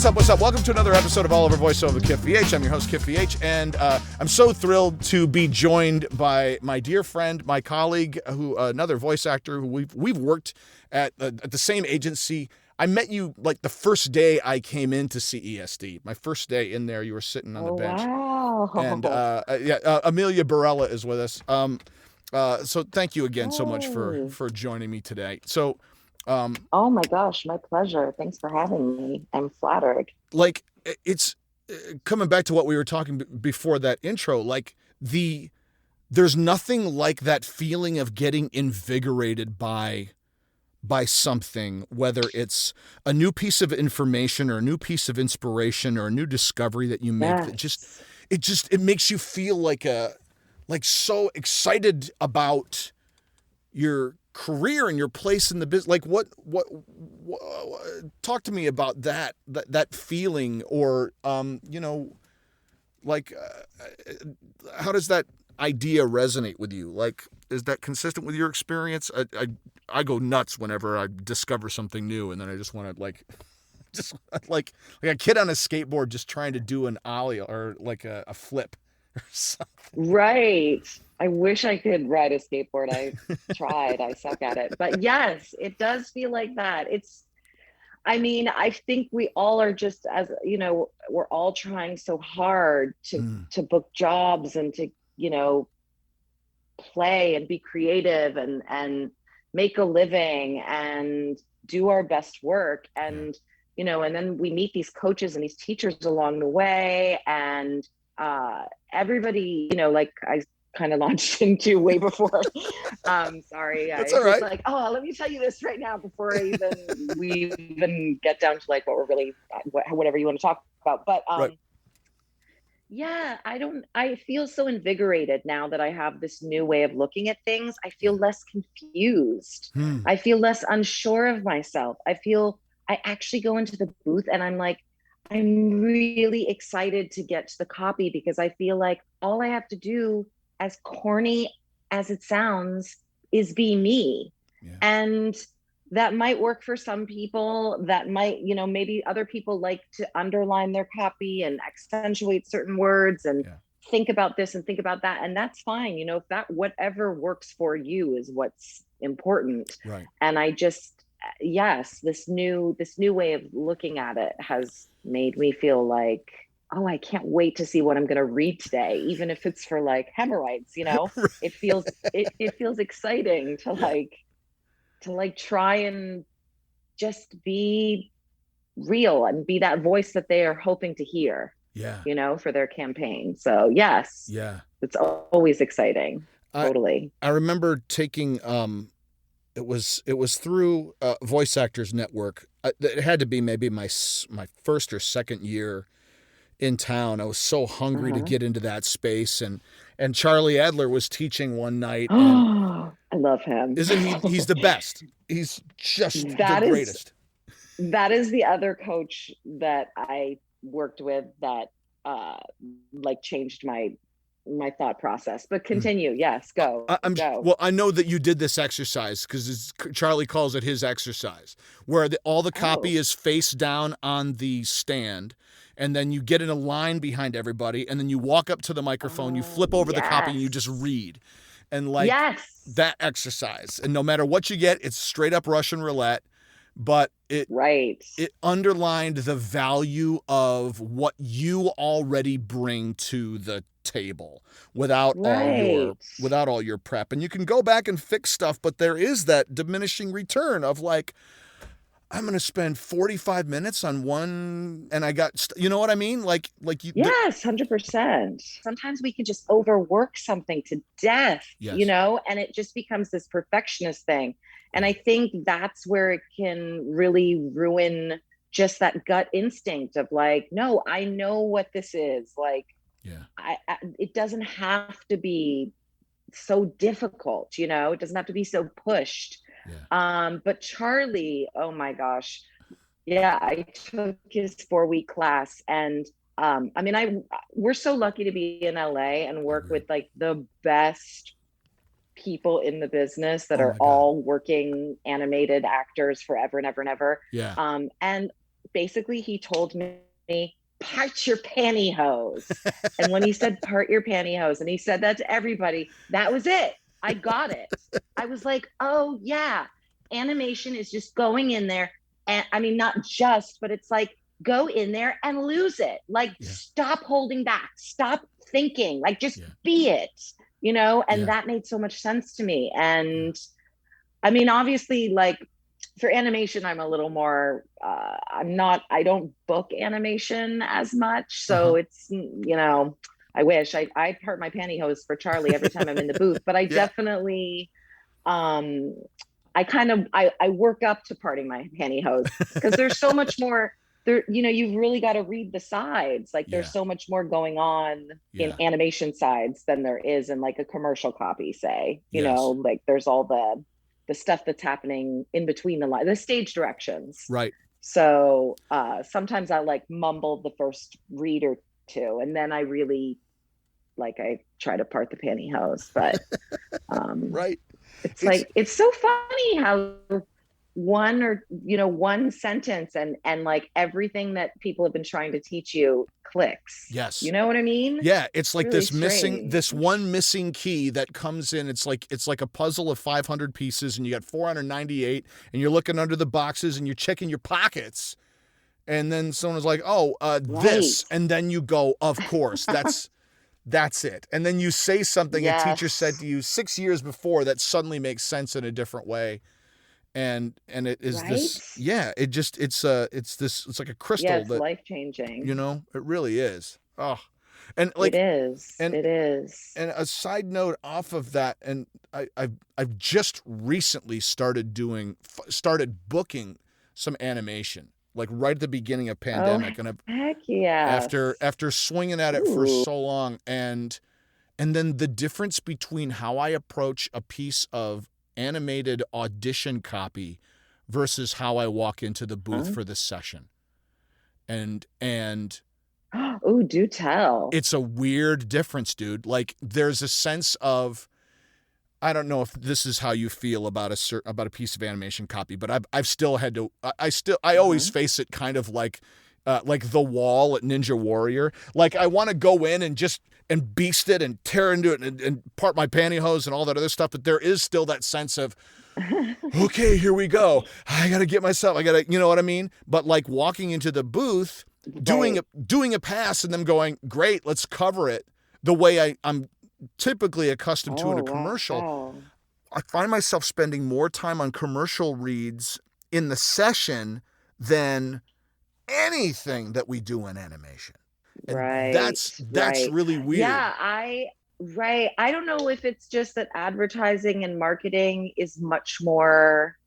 up? What's up? Welcome to another episode of Oliver Voiceover with Kip VH. I'm your host, Kip VH, and I'm so thrilled to be joined by my dear friend, my colleague, who another voice actor who we've worked at the same agency. I met you like the first day I came into CESD. My first day in there, you were sitting on the bench. Wow. And Amelia Borella is with us. So thank you again so much Hey. for joining me today. So, Oh my gosh, my pleasure. Thanks for having me. I'm flattered. like, it's coming back to what we were talking before that intro. Like there's nothing like that feeling of getting invigorated by something, whether it's a new piece of information or a new piece of inspiration or a new discovery that you make that Yes. it makes you feel like so excited about your career and your place in the business. Like what talk to me about that feeling, or like how does that idea resonate with you? Like, is that consistent with your experience? I go nuts whenever I discover something new, and then I just want to just like a kid on a skateboard just trying to do an ollie or like a flip or something. Right. I wish I could ride a skateboard. I tried. I suck at it. But yes, it does feel like that. I mean, I think we all are just, as you know, we're all trying so hard to book jobs and to, you know, play and be creative and make a living and do our best work. And you know, and then we meet these coaches and these teachers along the way, and everybody, you know, like I kind of launched into way before. Sorry, That's I all was right. like, oh, let me tell you this right now before we even get down to like what we're really, whatever you want to talk about. But Right. yeah, I feel so invigorated now that I have this new way of looking at things. I feel less confused. Hmm. I feel less unsure of myself. I actually go into the booth and I'm like, I'm really excited to get to the copy because I feel like all I have to do, as corny as it sounds, is be me. Yeah. And that might work for some people. That might, you know, maybe other people like to underline their copy and accentuate certain words and Yeah. think about this and think about that. And that's fine. You know, if that whatever works for you is what's important. Right. And I just, yes, this new way of looking at it has made me feel like, oh, I can't wait to see what I'm going to read today, even if it's for like hemorrhoids, you know. It feels exciting Yeah. to like try and just be real and be that voice that they are hoping to hear, Yeah. you know, for their campaign. So yes, Yeah. it's always exciting. I Totally. I remember taking it was through Voice Actors Network. It had to be maybe my first or second year in town. I was so hungry to Uh-huh. get into that space, and Charlie Adler was teaching one night, and Oh, I love him. isn't he's the best. He's just the that is greatest. that is the other coach that I worked with that uh like changed my thought process. But continue. Yes, go. Go. Well, I know that you did this exercise because Charlie calls it his exercise, where all the copy Oh. is face down on the stand, and then you get in a line behind everybody, and then you walk up to the microphone, you Oh, flip over the copy, and you just yes. read. And like Yes. that exercise, and no matter what you get, it's straight up Russian roulette, but Right. it underlined the value of what you already bring to the table Right. without all your prep. And you can go back and fix stuff, but there is that diminishing return of like, I'm going to spend 45 minutes on one, and I got you know what I mean, like you Yes, 100%. Sometimes we can just overwork something to death, you yes. know, and it just becomes this perfectionist thing. And Yeah. I think that's where it can really ruin just that gut instinct of like, no, I know what this is. Like, Yeah. it doesn't have to be so difficult, you know, it doesn't have to be so pushed. Yeah. But Charlie, oh my gosh, yeah, I took his 4 week class, and I mean, we're so lucky to be in LA and I work agree. with like the best people in the business that Oh are my God. all working animated actors forever and ever and ever. Yeah. And basically he told me, part your pantyhose. And when he said part your pantyhose, and he said that to everybody, that was it. I got it. I was like, oh yeah, animation is just going in there. And I mean, not just, but it's like, go in there and lose it. Like, Yeah. stop holding back, stop thinking, like, just Yeah. be it, you know? And Yeah. that made so much sense to me. And I mean, obviously, like, for animation, I'm a little more, I don't book animation as much. So it's, you know, I wish I part my pantyhose for Charlie every time I'm in the booth, but I Yeah. definitely, I kind of, I work up to parting my pantyhose because there's so much more there, you know, you've really got to read the sides. Like Yeah. there's so much more going on in Yeah. animation sides than there is in like a commercial copy, say, you Yes. know, like there's all the stuff that's happening in between the stage directions. Right. So sometimes I like mumble the first read or two, and then I really like I try to part the pantyhose. But Right. it's like it's so funny how one or one sentence and like everything that people have been trying to teach you clicks. Yes. You know what I mean? Yeah, it's like really this one missing key that comes in. It's like a puzzle of 500 pieces, and you got 498, and you're looking under the boxes and you're checking your pockets, and then someone's like, "Oh, this," and then you go, "Of course, that's it." And then you say something a teacher said to you 6 years before that suddenly makes sense in a different way. And it is this, yeah, it's like a crystal. Yeah, it's life-changing. You know, it really is. Oh, and like it is. And a side note off of that, and I've just recently started booking some animation, like right at the beginning of pandemic, and heck yeah, after swinging at it for so long, and then the difference between how I approach a piece of animated audition copy versus how I walk into the booth for this session. And oh, do tell. It's a weird difference, dude. Like there's a sense of, I don't know if this is how you feel about a piece of animation copy, but I've still had to, I always face it kind of like the wall at Ninja Warrior. Like I want to go in and just beast it and tear into it and part my pantyhose and all that other stuff. But there is still that sense of, okay, here we go. I got to get myself, you know what I mean? But like walking into the booth, doing a pass and them going, great, let's cover it the way I'm typically accustomed to in a commercial. Wow. I find myself spending more time on commercial reads in the session than anything that we do in animation. And that's really weird. Yeah, I don't know if it's just that advertising and marketing is much more,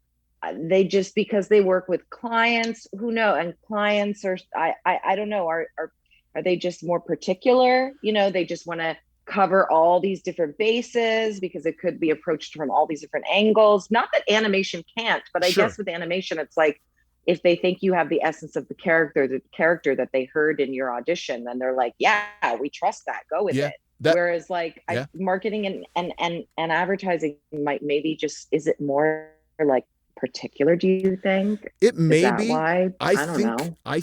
they just, because they work with clients, who know, and clients are, I don't know, are they just more particular? You know, they just want to cover all these different bases because it could be approached from all these different angles. Not that animation can't, but I guess with animation, it's like, if they think you have the essence of the character that they heard in your audition, then they're like, yeah, we trust that, go with it. Whereas like marketing and advertising might maybe just, is it more like particular, do you think? It may be. Why? I don't know. I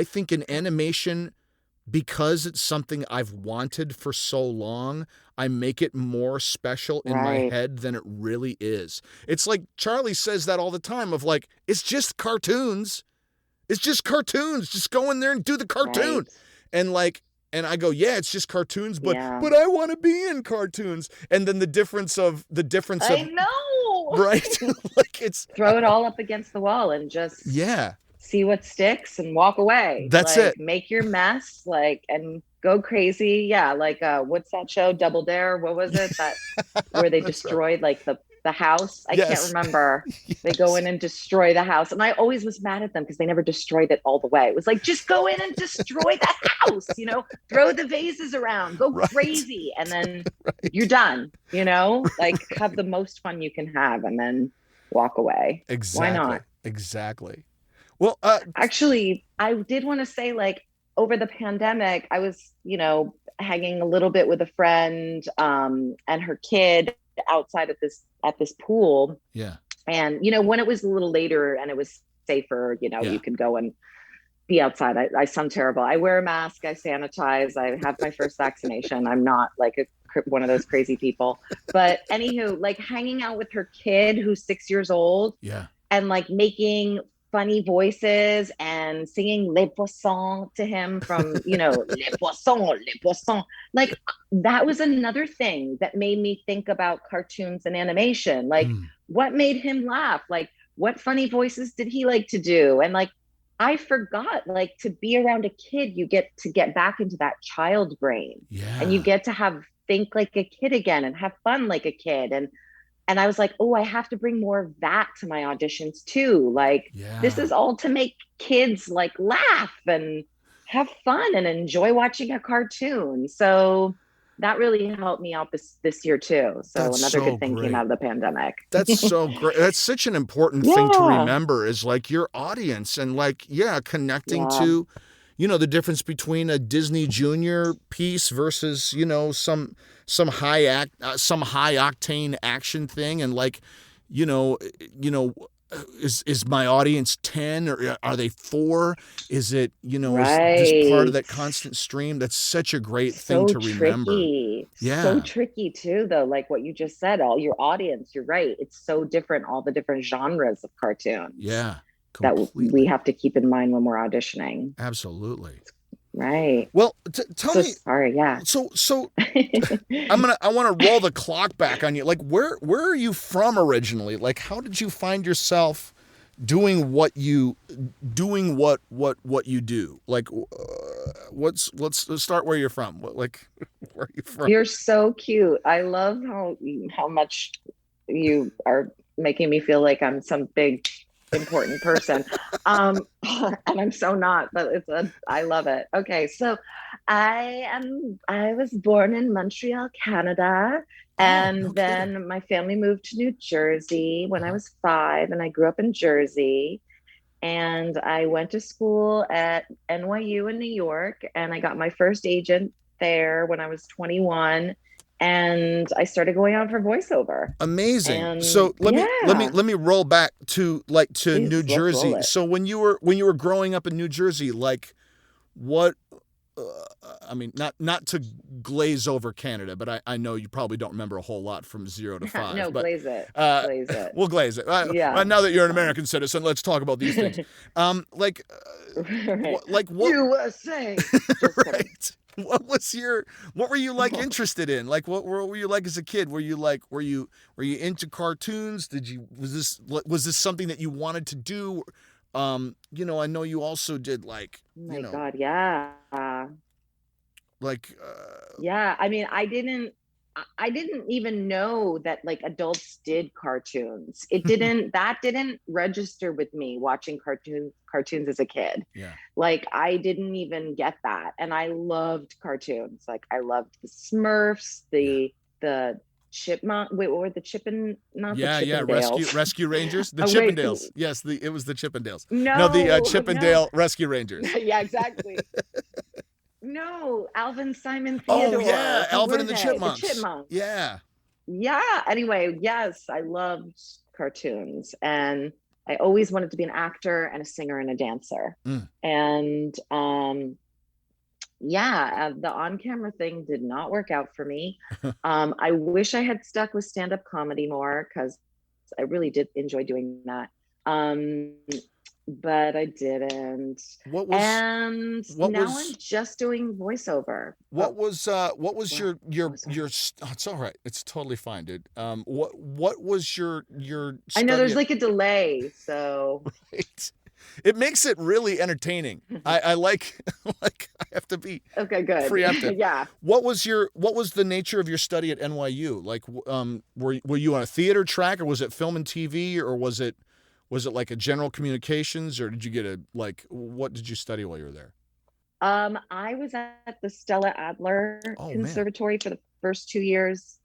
think in animation, because it's something I've wanted for so long, I make it more special in my head than it really is. It's like Charlie says that all the time of like, it's just cartoons. It's just cartoons. Just go in there and do the cartoon. And like, and I go, yeah, it's just cartoons, but I want to be in cartoons. And then the difference of I know. Right? Like it's throw it all up against the wall and just see what sticks and walk away. That's like, it. Make your mess, like, and go crazy. Yeah, like what's that show? Double Dare? What was it? That where they destroyed like the house? I can't remember. They go in and destroy the house. And I always was mad at them because they never destroyed it all the way. It was like, just go in and destroy the house, you know, throw the vases around, go crazy, and then you're done, you know, like have the most fun you can have and then walk away. Exactly. Why not? Exactly. Well, actually, I did want to say, like, over the pandemic, I was, you know, hanging a little bit with a friend and her kid outside at this pool. Yeah. And, you know, when it was a little later and it was safer. You know, Yeah. you can go and be outside. I sound terrible. I wear a mask. I sanitize. I have my first vaccination. I'm not like one of those crazy people. But anywho, like hanging out with her kid who's 6 years old Yeah. and like making funny voices and singing Les Poissons to him from, Les Poissons, Les Poissons. Like that was another thing that made me think about cartoons and animation. Like what made him laugh? Like what funny voices did he like to do? And like, I forgot, like to be around a kid, you get to get back into that child brain and you Yeah. get to think like a kid again and have fun like a kid. And I was like, oh, I have to bring more of that to my auditions too. Like this Yeah. is all to make kids like laugh and have fun and enjoy watching a cartoon. So that really helped me out this year too. So That's another so good thing came out great. of the pandemic. That's so great. That's such an important thing to Yeah. remember is like your audience and like, yeah, connecting Yeah. to, the difference between a Disney Junior piece versus, some high octane action thing. And like, you know, you know, is my audience 10 or are they 4? Is it, is this part of Right. that constant stream? That's such a great thing So to remember. tricky. So Yeah. tricky too, though. Like what you just said, all your audience, you're right. It's so different, all the different genres of cartoons Yeah. that we Completely. have to keep in mind when we're auditioning. Absolutely. Right. Well, tell So me. sorry, yeah. So I want to roll the clock back on you. Like where are you from originally? Like how did you find yourself doing what you do? Like let's start where you're from. Where are you from? You're so cute. I love how much you are making me feel like I'm some big important person. And I'm so not, but I love it. Okay, so I was born in Montreal, Canada, Oh, no and kidding. then my family moved to New Jersey when I Uh-huh. was 5, and I grew up in Jersey. And I went to school at NYU in New York, and I got my first agent there when I was 21, and I started going out for voiceover. Amazing. And So yeah, let me roll back to New please, let's roll Jersey. it. So when you were growing up in New Jersey, like what uh, I mean, not to glaze over Canada, but I know you probably don't remember a whole lot from 0 to 5. No, But glaze it. uh, Glaze it. we'll glaze it. Yeah. Now that you're an American citizen, let's talk about these things. Like, Right. what? USA. Just kidding. Right. What were you like interested in? Like what were you like as a kid? Were you into cartoons? Was this something that you wanted to do? I know you also did like, Oh my God, yeah. like Yeah, I mean, I didn't even know that like adults did cartoons. That didn't register with me watching cartoons as a kid. yeah. Like I didn't even get that. And I loved cartoons. Like I loved the Smurfs, Yeah. the Chipmunk, wait, what were the Chippin not the Yeah, yeah, Chippendales? Rescue Rangers, the Oh wait, Chippendales. Yes, it was the Chippendales. No, the no. Chippendale Rescue Rangers. Yeah, exactly. No, Alvin, Simon, Oh yeah, Theodore. Who Alvin were and the they? The Chipmunks. Chipmunks. Yeah. Yeah. Anyway, yes, I loved cartoons, and I always wanted to be an actor and a singer and a dancer. Mm. And yeah, the on-camera thing did not work out for me. I wish I had stuck with stand-up comedy more because I really did enjoy doing that. Um, but I didn't. What was And what now I'm was just doing voiceover. what was What? Oh, sorry. it's all right. It's totally fine, dude. What was your I know study there's at? like a delay, so Right? It makes it really entertaining. I like like I have to be okay, good. preemptive. Yeah. What was the nature of your study at NYU? Like were you on a theater track or was it film and TV or was it like a general communications or did you get what did you study while you were there? I was at the Stella Adler Oh man. Conservatory for the first 2 years.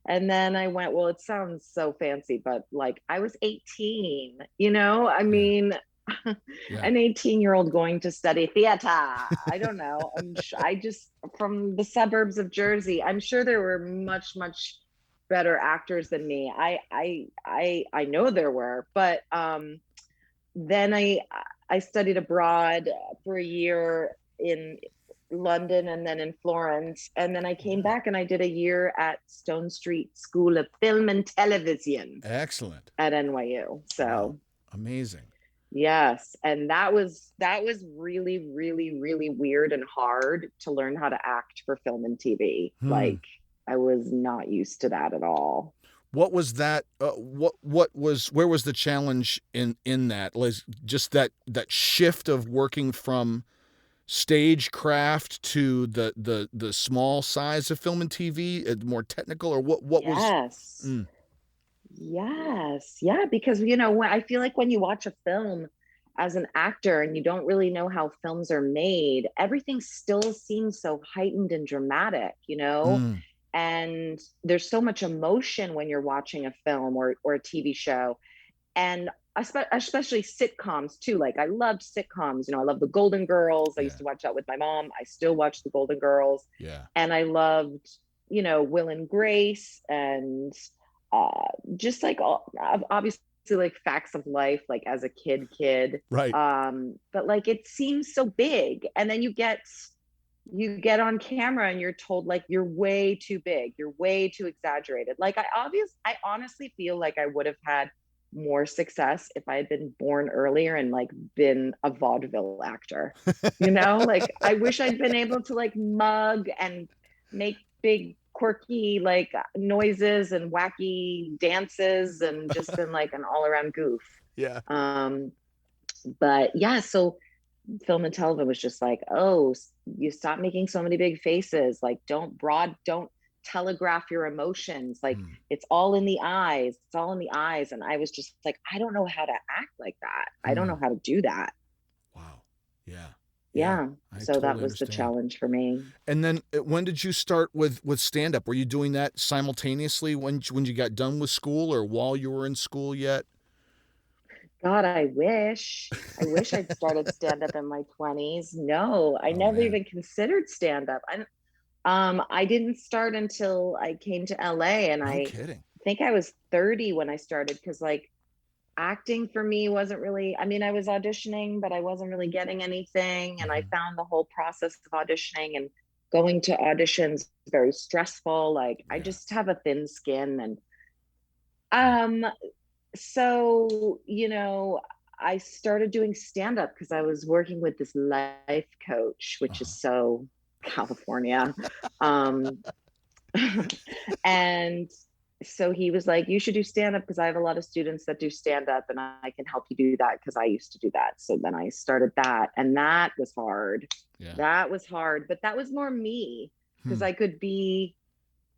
And then I went, well, it sounds so fancy, but like I was 18, I Yeah. mean, Yeah. an 18-year-old going to study theater. I don't know. I just, from the suburbs of Jersey, I'm sure there were much, much better actors than me. I know there were, but then I studied abroad for a year in London and then in Florence. And then I came Yeah. back and I did a year at Stone Street School of Film and Television Excellent. at NYU. Wow. So Amazing. yes, and that was really, really, really weird and hard to learn how to act for film and TV. Hmm. Like I was not used to that at all. What was that? What was where was the challenge in that? Was just that shift of working from stagecraft to the small size of film and TV, more technical, or what was? Yes. Mm, Yes. Yeah, because when I feel like when you watch a film as an actor and you don't really know how films are made, everything still seems so heightened and dramatic. mm, And there's so much emotion when you're watching a film or a TV show. And especially sitcoms too. Like I loved sitcoms. I love the Golden Girls. I used yeah, to watch that with my mom. I still watch the Golden Girls. yeah, And I loved, Will and Grace and uh, just like obviously like facts of life, like as a kid. right. But like it seems so big. And then you get on camera and you're told like you're way too big, you're way too exaggerated. Like I honestly feel like I would have had more success if I had been born earlier and like been a vaudeville actor. Like I wish I'd been able to like mug and make big quirky like noises and wacky dances and just been like an all-around goof. Yeah. But yeah, so film and television was just like, oh, you stop making so many big faces. Like, don't telegraph your emotions. Like, Mm, it's all in the eyes. It's all in the eyes. And I was just like, I don't know how to act like that. I don't mm. know how to do that. Wow. Yeah. Yeah. Yeah. I So that totally was the understand. challenge for me. And then when did you start with stand up? Were you doing that simultaneously when you got done with school or while you were in school yet? God, I wish. I wish I'd started stand up in my 20s. No, I Oh never man. even considered stand up. I didn't start until I came to LA, and No I kidding. think I was 30 when I started because like acting for me wasn't really, I mean, I was auditioning, but I wasn't really getting anything. And I Hmm. found the whole process of auditioning and going to auditions very stressful. Like I Yeah. just have a thin skin. And Yeah. um, so, I started doing stand up because I was working with this life coach, which is Uh-huh. so California. Um, and so he was like, you should do stand up because I have a lot of students that do stand up and I can help you do that because I used to do that. So then I started that and that was hard. Yeah. That was hard, but that was more me because Hmm. I could be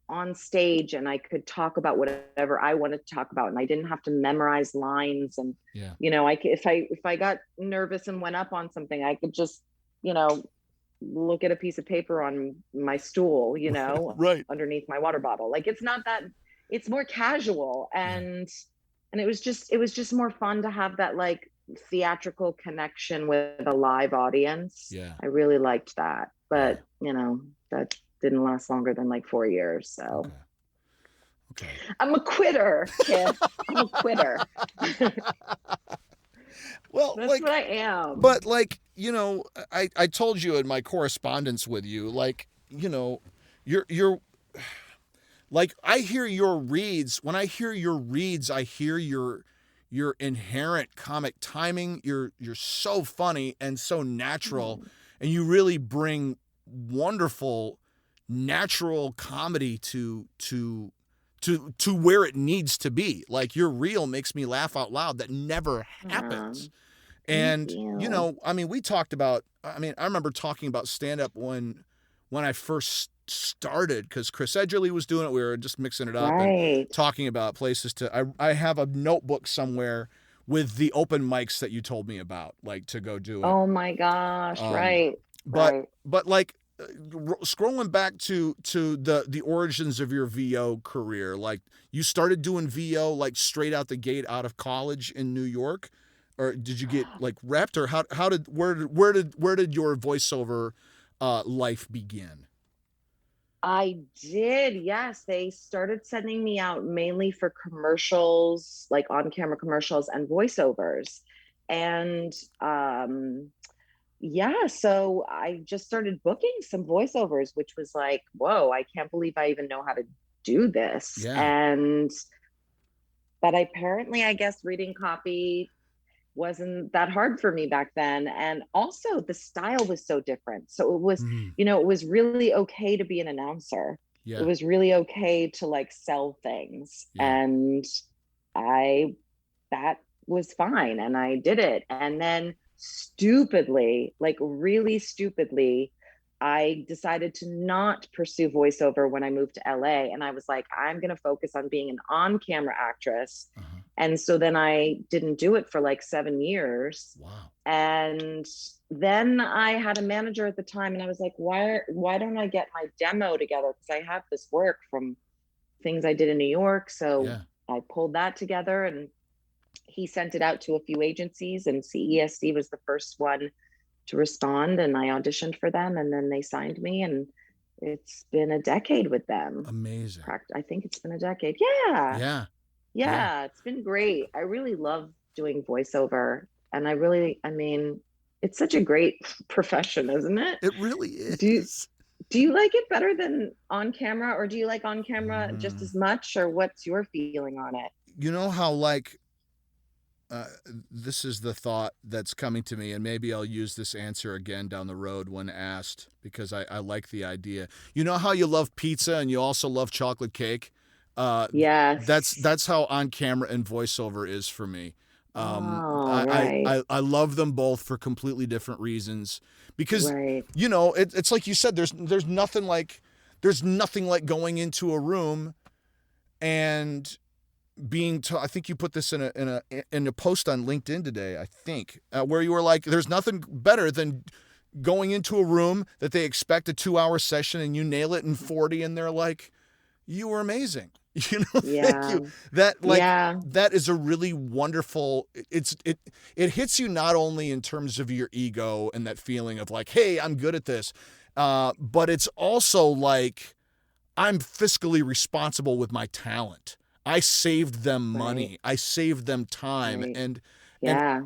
on stage and I could talk about whatever I wanted to talk about and I didn't have to memorize lines and Yeah. if I got nervous and went up on something I could just you know look at a piece of paper on my stool, Right. underneath my water bottle. Like it's not that it's more casual Yeah. and it was just more fun to have that like theatrical connection with a live audience. Yeah. I really liked that. Yeah. But, that didn't last longer than like 4 years. So Okay. Okay. I'm a quitter, Kip. I'm a quitter. Well, That's what like, I am. but like, I told you in my correspondence with you, like, you're like I hear your reads. When I hear your reads, I hear your inherent comic timing. You're so funny and so natural, Mm, and you really bring wonderful natural comedy to where it needs to be. Like your reel makes me laugh out loud. That never happens. thank And you. I mean, we talked about. I mean, I remember talking about stand up when I first started because Chris Edgerly was doing it. We were just mixing it up and Right. talking about places to. I have a notebook somewhere with the open mics that you told me about, like to go do it. Oh my gosh. Um, Right. but Right. but like scrolling back to the origins of your VO career, like you started doing VO like straight out the gate out of college in New York, or did you get like repped, or how did where did your voiceover life begin? I did. Yes. They started sending me out mainly for commercials, like on camera commercials and voiceovers. And yeah, so I just started booking some voiceovers, which was like, whoa, I can't believe I even know how to do this. Yeah. And but apparently, I guess reading copy wasn't that hard for me back then. And also the style was so different. So it was, Mm. it was really okay to be an announcer. It Yeah. was really okay to like sell things. Yeah. And I that was fine and I did it. And then stupidly, like really stupidly, I decided to not pursue voiceover when I moved to LA. And I was like, I'm going to focus on being an on camera actress. Uh-huh. And so then I didn't do it for like 7 years. Wow. And then I had a manager at the time and I was like, why don't I get my demo together? Because I have this work from things I did in New York. So Yeah. I pulled that together and he sent it out to a few agencies, and CESD was the first one to respond. And I auditioned for them, and then they signed me. And it's been a decade with them. Amazing. I think it's been a decade. Yeah. Yeah. Yeah. Yeah. It's been great. I really love doing voiceover. And I mean, it's such a great profession, isn't it? It really Do you, is. do you like it better than on camera, or do you like on camera just Mm. as much, or what's your feeling on it? You know how like uh, this is the thought that's coming to me, and maybe I'll use this answer again down the road when asked because I like the idea. You know how you love pizza and you also love chocolate cake? Uh, Yes. that's how on camera and voiceover is for me. Oh, right. I love them both for completely different reasons because Right. it's like you said. There's nothing like going into a room and I think you put this in a post on LinkedIn today, I think, where you were like, there's nothing better than going into a room that they expect a 2-hour session and you nail it in 40 and they're like, you were amazing. Thank Yeah. you. That like Yeah. that is a really wonderful it hits you not only in terms of your ego and that feeling of like, hey, I'm good at this, but it's also like I'm fiscally responsible with my talent. I saved them Right. money. I saved them time, Right. and Yeah.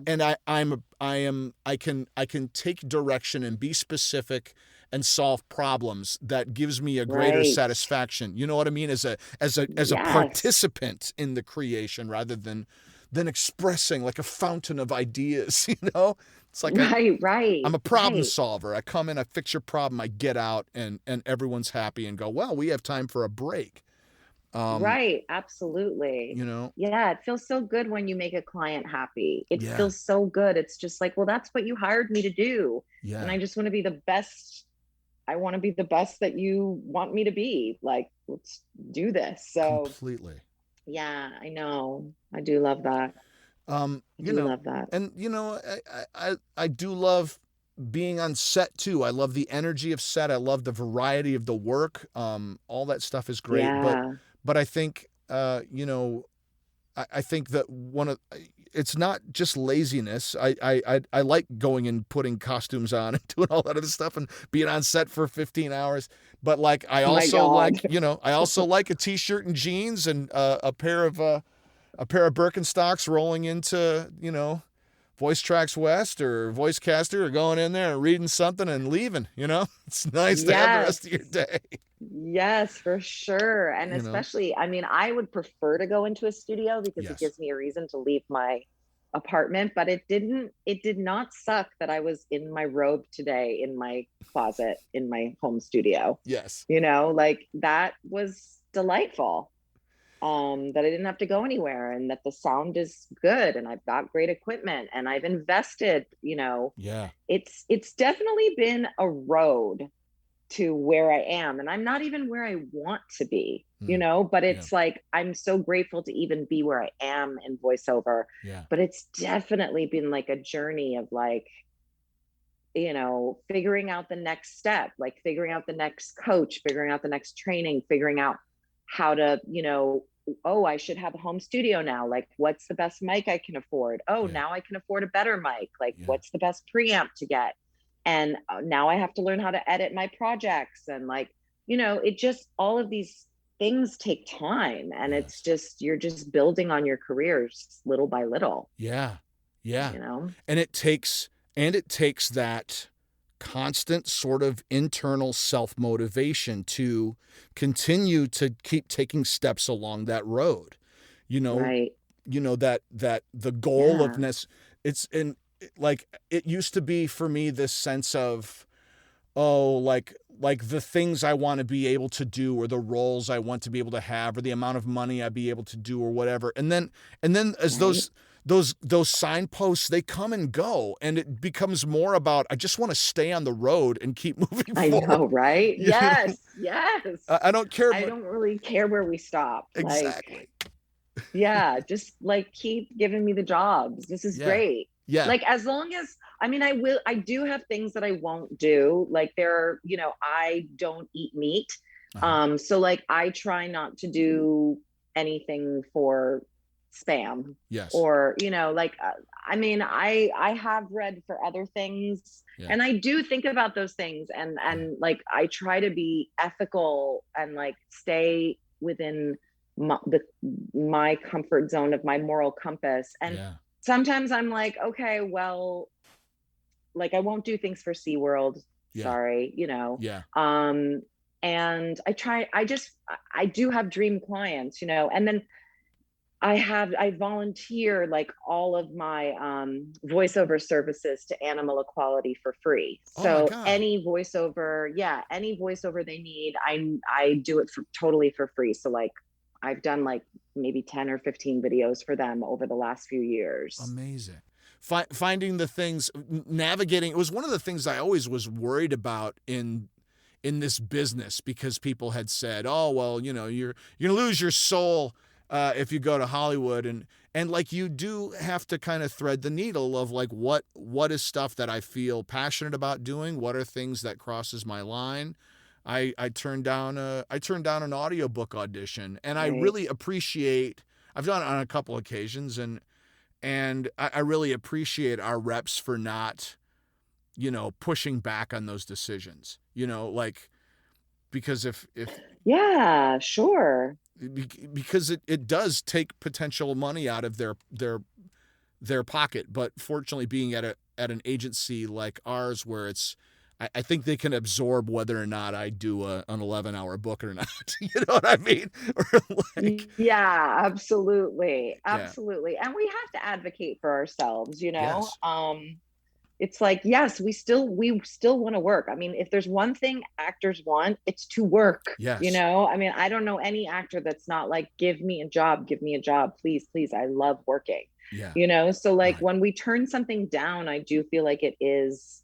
I can take direction and be specific and solve problems that gives me a greater Right. satisfaction. You know what I mean? As a Yes. participant in the creation rather than expressing like a fountain of ideas. It's like Right. Right. I'm a problem Right. solver. I come in, I fix your problem, I get out, and everyone's happy and go, well, we have time for a break. Um, Right. Absolutely. you know, Yeah. It feels so good when you make a client happy. It yeah, feels so good. It's just like, well, that's what you hired me to do. And yeah, I just want to be the best. I want to be the best that you want me to be. Like, let's do this. So, completely. yeah, I know. I do love that. I You do know, love that. and I do love being on set too. I love the energy of set. I love the variety of the work. All that stuff is great, Yeah. but I think I think that it's not just laziness. I like going and putting costumes on and doing all that other stuff and being on set for 15 hours. But like I Oh my also God. like I also like a t-shirt and jeans and a pair of Birkenstocks rolling into Voice Tracks West or Voicecaster or going in there and reading something and leaving. It's nice to have the rest of your Yes. day. Yes, for sure. And You know. especially, I mean, I would prefer to go into a studio because it Yes. gives me a reason to leave my apartment, but it did not suck that I was in my robe today in my closet in my home studio. Yes. Like that was delightful. That I didn't have to go anywhere and that the sound is good and I've got great equipment and I've invested. Yeah. It's definitely been a road to where I am. And I'm not even where I want to be, Mm. but Yeah. it's like I'm so grateful to even be where I am in voiceover. Yeah. But it's definitely been like a journey of like, figuring out the next step, like figuring out the next coach, figuring out the next training, figuring out how to, oh, I should have a home studio now. Like, what's the best mic I can afford? Oh, Yeah. now I can afford a better mic. Like, Yeah. what's the best preamp to get? And now I have to learn how to edit my projects. And like, it just, all of these things take time. And it's Yes. just, you're just building on your careers little by little. Yeah. Yeah. you know? And it takes that constant sort of internal self-motivation to continue to keep taking steps along that road. You know, Right. that the goal of Yeah. ness it's in like it used to be for me this sense of, oh, like the things I want to be able to do or the roles I want to be able to have or the amount of money I'd be able to do or whatever. And then as Right. those signposts, they come and go, and it becomes more about I just want to stay on the road and keep moving I forward. know, right? You know, Yes. Yes. I don't care I about don't really care where we stop. exactly. Yeah, just like keep giving me the jobs. This is Yeah. great. Yeah. Like as long as I mean I do have things that I won't do. Like there are, I don't eat meat. Uh-huh. So like I try not to do anything for spam Yes. or, I mean I have read for other things Yeah. and I do think about those things Yeah. and like I try to be ethical and like stay within my comfort zone of my moral compass. And Yeah. sometimes I'm like, okay, well, like I won't do things for SeaWorld. Yeah. Sorry, Yeah. and I do have dream clients, and then I volunteer like all of my voiceover services to Animal Equality for free. Oh my So God. any voiceover, yeah, any voiceover they need, I do it totally for free. So like I've done like maybe 10 or 15 videos for them over the last few years. Amazing. Finding the things, navigating. It was one of the things I always was worried about in this business because people had said, "Oh, well, you're gonna lose your soul if you go to Hollywood," and like you do have to kind of thread the needle of like what is stuff that I feel passionate about doing, what are things that crosses my line. I turned down an audiobook audition, and I Right. really appreciate. I've done it on a couple occasions, and I really appreciate our reps for not, pushing back on those decisions. Like because if Yeah, sure. because it does take potential money out of their pocket, but fortunately, being at an agency like ours where I think they can absorb whether or not I do an 11-hour book or not. You know what I mean? Or like, Yeah, absolutely. yeah, Absolutely. And we have to advocate for ourselves, yes, it's like yes we still want to work. I mean if there's one thing actors want it's to work. yes, I mean I don't know any actor that's not like give me a job, please, please, I love working. yeah, So like right, when we turn something down I do feel like it is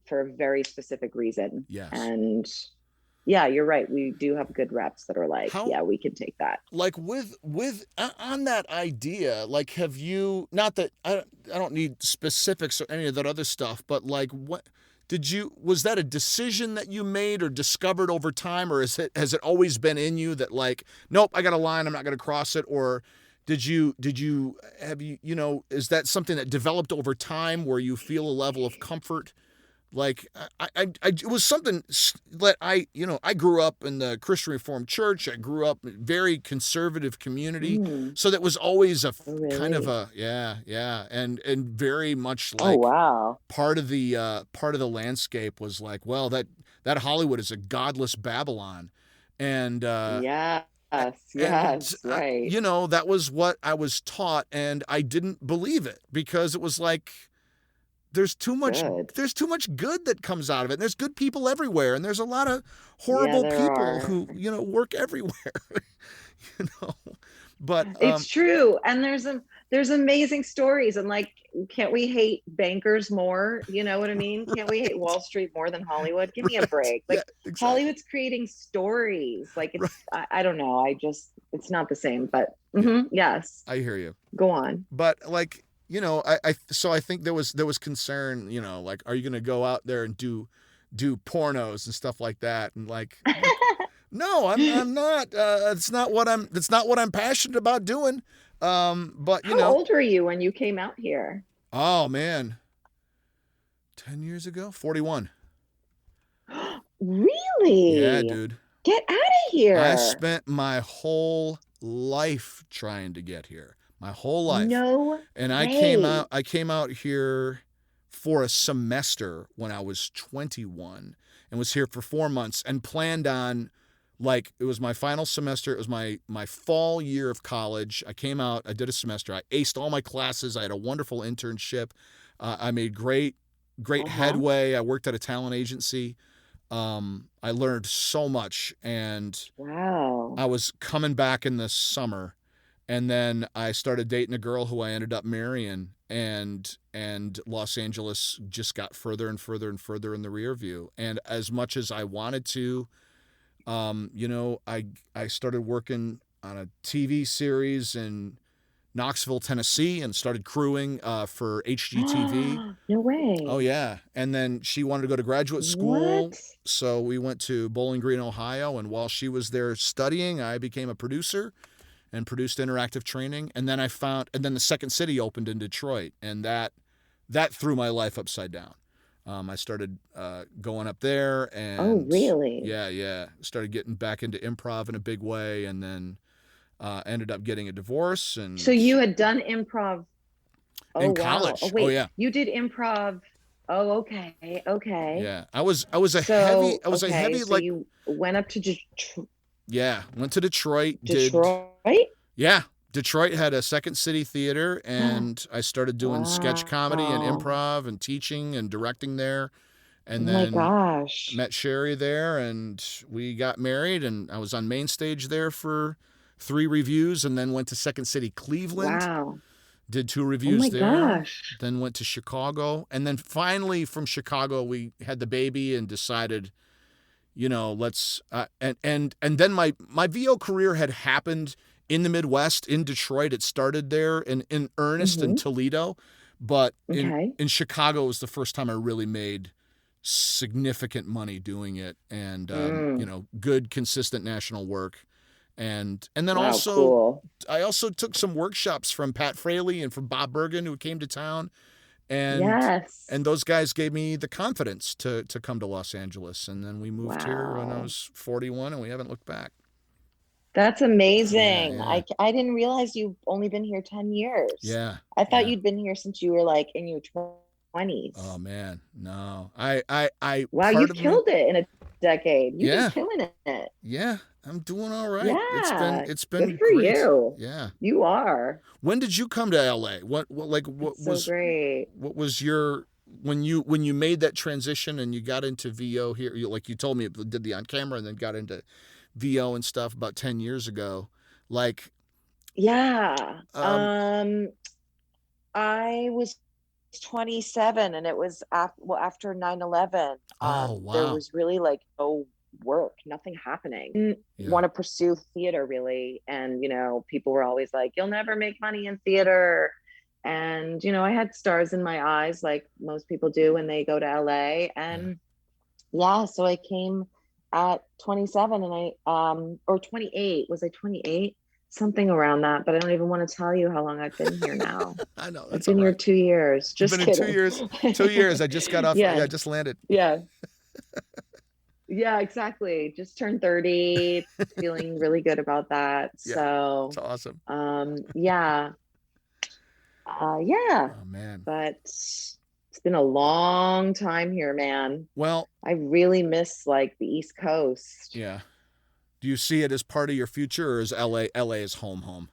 for a very specific reason. yes. And yeah, you're right, we do have good reps that are like How yeah we can take that. like with on that idea, like have you, not that I don't need specifics or any of that other stuff, but like what was that a decision that you made or discovered over time, or has it always been in you that like, nope, I got a line, I'm not going to cross it? Or did you have is that something that developed over time where you feel a level of comfort? Like it was something that I grew up in the Christian Reformed Church. I grew up in a very conservative community, Mm. so that was always Oh, kind of really? a, yeah, and very much Oh, like wow. part of the landscape was like, well, that Hollywood is a godless Babylon, and Yes, and yes, right. that was what I was taught, and I didn't believe it because it was like there's too much Good. there's too much good that comes out of it. And there's good people everywhere, and there's a lot of Yeah, horrible there people are. who work everywhere. you know but It's true. And there's amazing stories. And like, can't we hate bankers more? You know what I mean? Can't we hate Wall Street more than Hollywood? Give me a right, break. yeah, Like exactly, Hollywood's creating stories. Like right, I don't know. It's not the same, but yeah, yes, I hear you. go on. But like, I think there was concern, like, are you going to go out there and do pornos and stuff like that? And like, no, I'm not. That's not what I'm passionate about doing. But How old were you when you came out here? oh man, 10 years ago, 41. Yeah, Really? dude. Get out of I here. spent my whole life trying to get here. my whole life. No And way. I came out here for a semester when I was 21 and was here for 4 months and planned on, like, it was my final semester. It was my fall year of college. I came out, I did a semester. I aced all my classes. I had a wonderful internship. I made great Uh-huh. headway. I worked at a talent agency. I learned so much, and Wow. I was coming back in the summer, and then I started dating a girl who I ended up marrying, and Los Angeles just got further and further and further in the rear view. And as much as I wanted to, I started working on a TV series in Knoxville, Tennessee, and started crewing for HGTV. No Oh way. yeah, and then she wanted to go to graduate school, What? so we went to Bowling Green, Ohio. And while she was there studying, I became a producer and produced interactive training. And then the Second City opened in Detroit, and that threw my life upside down. I started going up there, Oh, and really? yeah, started getting back into improv in a big way, and then ended up getting a divorce So and you had done improv. Oh, in wow. Oh, college. Oh wait. yeah, You did improv. Oh, okay. Okay. yeah. I was a heavy So like you went up to yeah. Went to Detroit. Did Detroit? yeah. Detroit had a Second City theater, and I started doing sketch Wow. comedy and Oh improv and teaching and directing there. And my then gosh. met Sherry there, and we got married. And I was on main stage there for 3 reviews, and then went to Second City, Cleveland, Wow. did two Oh my reviews there, gosh. then went to Chicago, and then finally from Chicago we had the baby and decided, let's and then my VO career had happened in the Midwest, in Detroit. It started there in earnest in Mm-hmm. Toledo, but Okay. in Chicago was the first time I really made significant money doing it, and Mm. good consistent national work. And then Wow, also cool. I also took some workshops from Pat Fraley and from Bob Bergen, who came to town, and Yes. and those guys gave me the confidence to come to Los Angeles. And then we moved here when I Wow. was 41, and we haven't looked back. That's Yeah, amazing. yeah, I didn't realize you've only been here 10 years. yeah, I thought yeah. you'd been here since you were like in your Oh 20s. man, no, I Wow, part you've of me, killed it in a decade. You've been yeah, killing it. yeah, I'm doing all right. It's been Yeah. it's Good been for great. you. Yeah. You are. When did you come to LA? It's so great. what was your when you made that transition and you got into VO here? Like you told me, did the on camera and then got into VO and stuff about 10 years ago. Like, Yeah. um, I was 27 and it was after 9/11. oh There wow, was really like no work, nothing happening. Didn't yeah, want to pursue theater really. And, people were always like, you'll never make money in theater. And, I had stars in my eyes like most people do when they go to LA. yeah. And yeah, so I came at 27 and or 28. Was I 28? Something around that, but I don't even want to tell you how long I've been here now. I know I've that's all been here right. 2 years. You've Just been in two kidding. years. 2 years. I just got off. Yeah, Yeah, I just landed. yeah, yeah, exactly. Just turned 30, feeling really good about that. Yeah, it's So, awesome. yeah, yeah, Oh man. but it's been a long time here, man. Well, I really miss like the East Coast. yeah. Do you see it as part of your future, or is LA is home?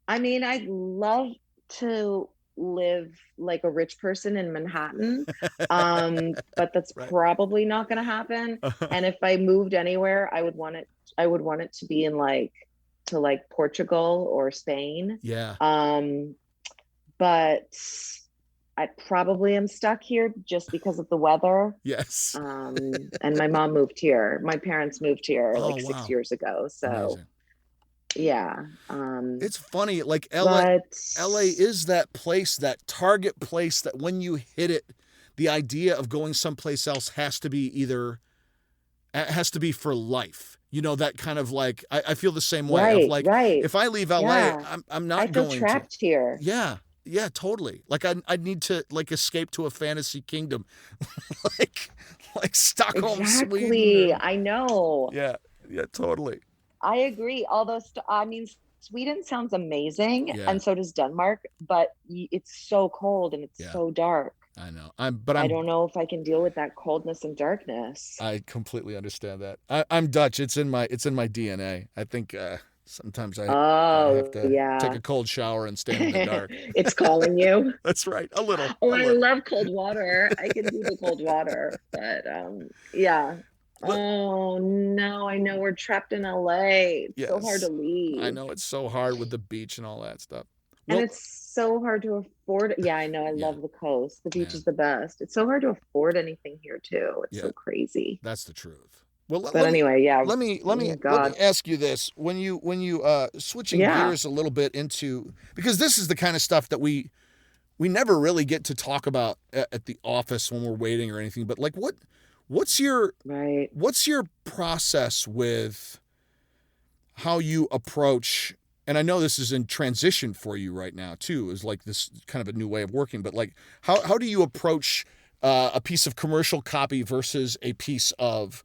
I mean, I'd love to live like a rich person in Manhattan, but that's Right. probably not going to happen. And if I moved anywhere, I would want it to be in like Portugal or Spain. Yeah. Um, but I probably am stuck here just because of the weather. Yes. And my mom moved here. My parents moved here Oh like six wow. years ago. So Amazing. yeah. It's funny, like But LA is that place, that target place that when you hit it, the idea of going someplace else has to be for life. That kind of like I feel the same way of right, like, right. if I leave LA, Yeah. I'm I not feel going to. trapped here. Yeah. Yeah, totally. Like I need to like escape to a fantasy kingdom. like Stockholm, Sweden, Exactly. or I know. yeah. Yeah, totally. I agree. Although, I mean, Sweden sounds amazing, Yeah. and so does Denmark, but it's so cold and it's Yeah. so dark. I know. I don't know if I can deal with that coldness and darkness. I completely understand that. I'm Dutch. It's in my DNA. I think sometimes I have Oh, to take yeah. a cold shower and stand in the dark. It's calling you. That's right. A little. Oh, A I little. love cold water. I can do the cold water, but yeah. But Oh no, I know we're trapped in LA. It's so hard to yes, I leave. know it's so hard with the beach and all that stuff. And Well, it's so hard to afford. Yeah, I know. I yeah, love the coast. The beach yeah, is the best. It's so hard to afford anything here too. It's yeah. so crazy. That's the truth. Well, But anyway, yeah. let me God. ask you this: when you switching Yeah. gears a little bit into, because this is the kind of stuff that we never really get to talk about at the office when we're waiting or anything. But like, what's your Right. what's your process with how you approach? And I know this is in transition for you right now too, is like this kind of a new way of working. But like, how do you approach a piece of commercial copy versus a piece of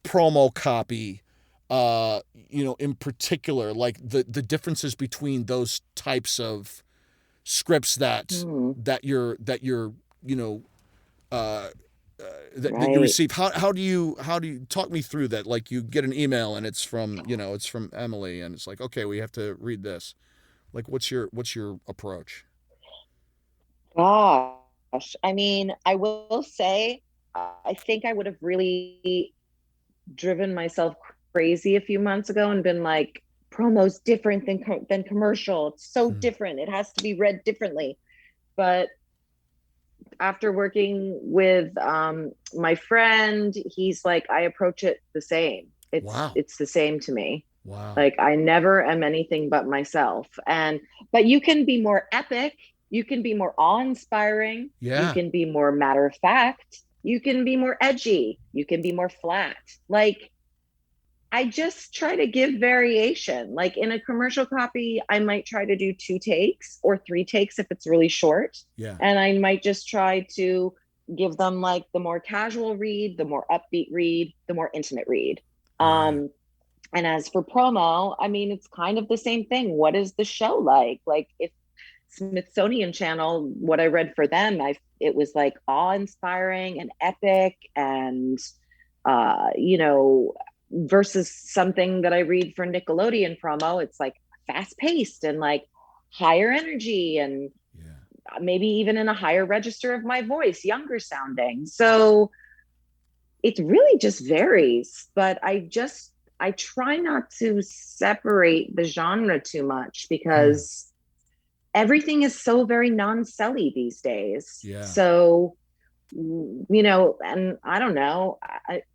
promo copy? In particular, like the differences between those types of scripts Hmm. that you're you know uh, that you Right. receive. How do you talk me through that? Like you get an email and it's from Emily and it's like, okay, we have to read this. Like what's your approach? Gosh. I mean, I will say, I think I would have really driven myself crazy a few months ago and been like, promo's different than commercial. It's so Hmm. different. It has to be read differently. But after working with my friend, he's like, I approach it the same. It's Wow. it's the same to me. Wow. Like I never am anything but myself. And but you can be more epic, you can be more awe-inspiring, you Yeah. can be more matter of fact, you can be more edgy, you can be more flat. Like I just try to give variation. Like in a commercial copy, I might try to do 2 takes or 3 takes if it's really short. Yeah. And I might just try to give them like the more casual read, the more upbeat read, the more intimate read. Right. Um, and as for promo, I mean, it's kind of the same thing. What is the show like? Like if Smithsonian Channel, what I read for them, it was like awe-inspiring and epic and you know, versus something that I read for Nickelodeon promo, it's like fast paced and like higher energy and Yeah. maybe even in a higher register of my voice, younger sounding. So it really just varies, but I try not to separate the genre too much Hmm. because everything is so very non-selly these days. Yeah. So and I don't know.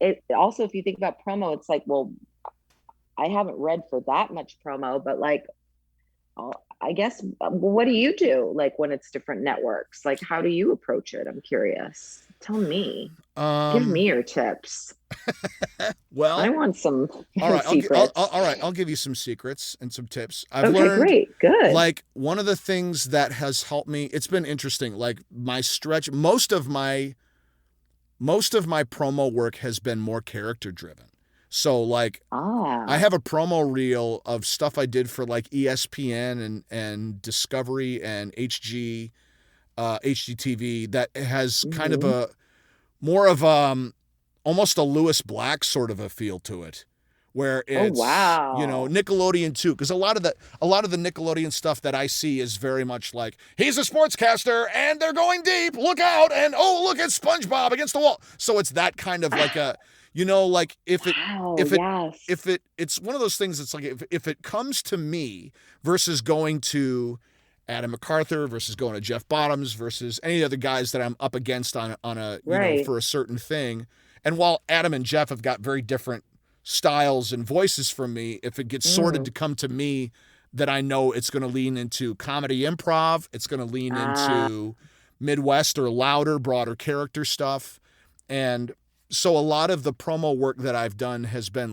It also, if you think about promo, it's like, well, I haven't read for that much promo, but like, I guess, what do you do like when it's different networks? Like, how do you approach it? I'm curious. Tell me. Give Um. me your tips. I Well, want some all right. secrets. All right. I'll give you some secrets and some tips. I've Okay, learned, great. Good. like, one of the things that has helped me. It's been interesting. Like my stretch, most of my promo work has been more character driven. So like I Ah. have a promo reel of stuff I did for like ESPN and Discovery and HGTV that has kind of Hmm. a more of almost a Lewis Black sort of a feel to it, where Oh, it's wow. Nickelodeon too, because a lot of the Nickelodeon stuff that I see is very much like he's a sportscaster and they're going deep, look out, and oh look at SpongeBob against the wall. So it's that kind of like a like Wow. if it Yes. it's one of those things that's like if it comes to me versus going to Adam MacArthur versus going to Jeff Bottoms versus any other guys that I'm up against on a Right. for a certain thing. And while Adam and Jeff have got very different styles and voices from me, if it gets sorted to Mm. come to me, that I know it's going to lean into comedy improv, it's going to lean Ah. into Midwest or louder, broader character stuff. And so a lot of the promo work that I've done has been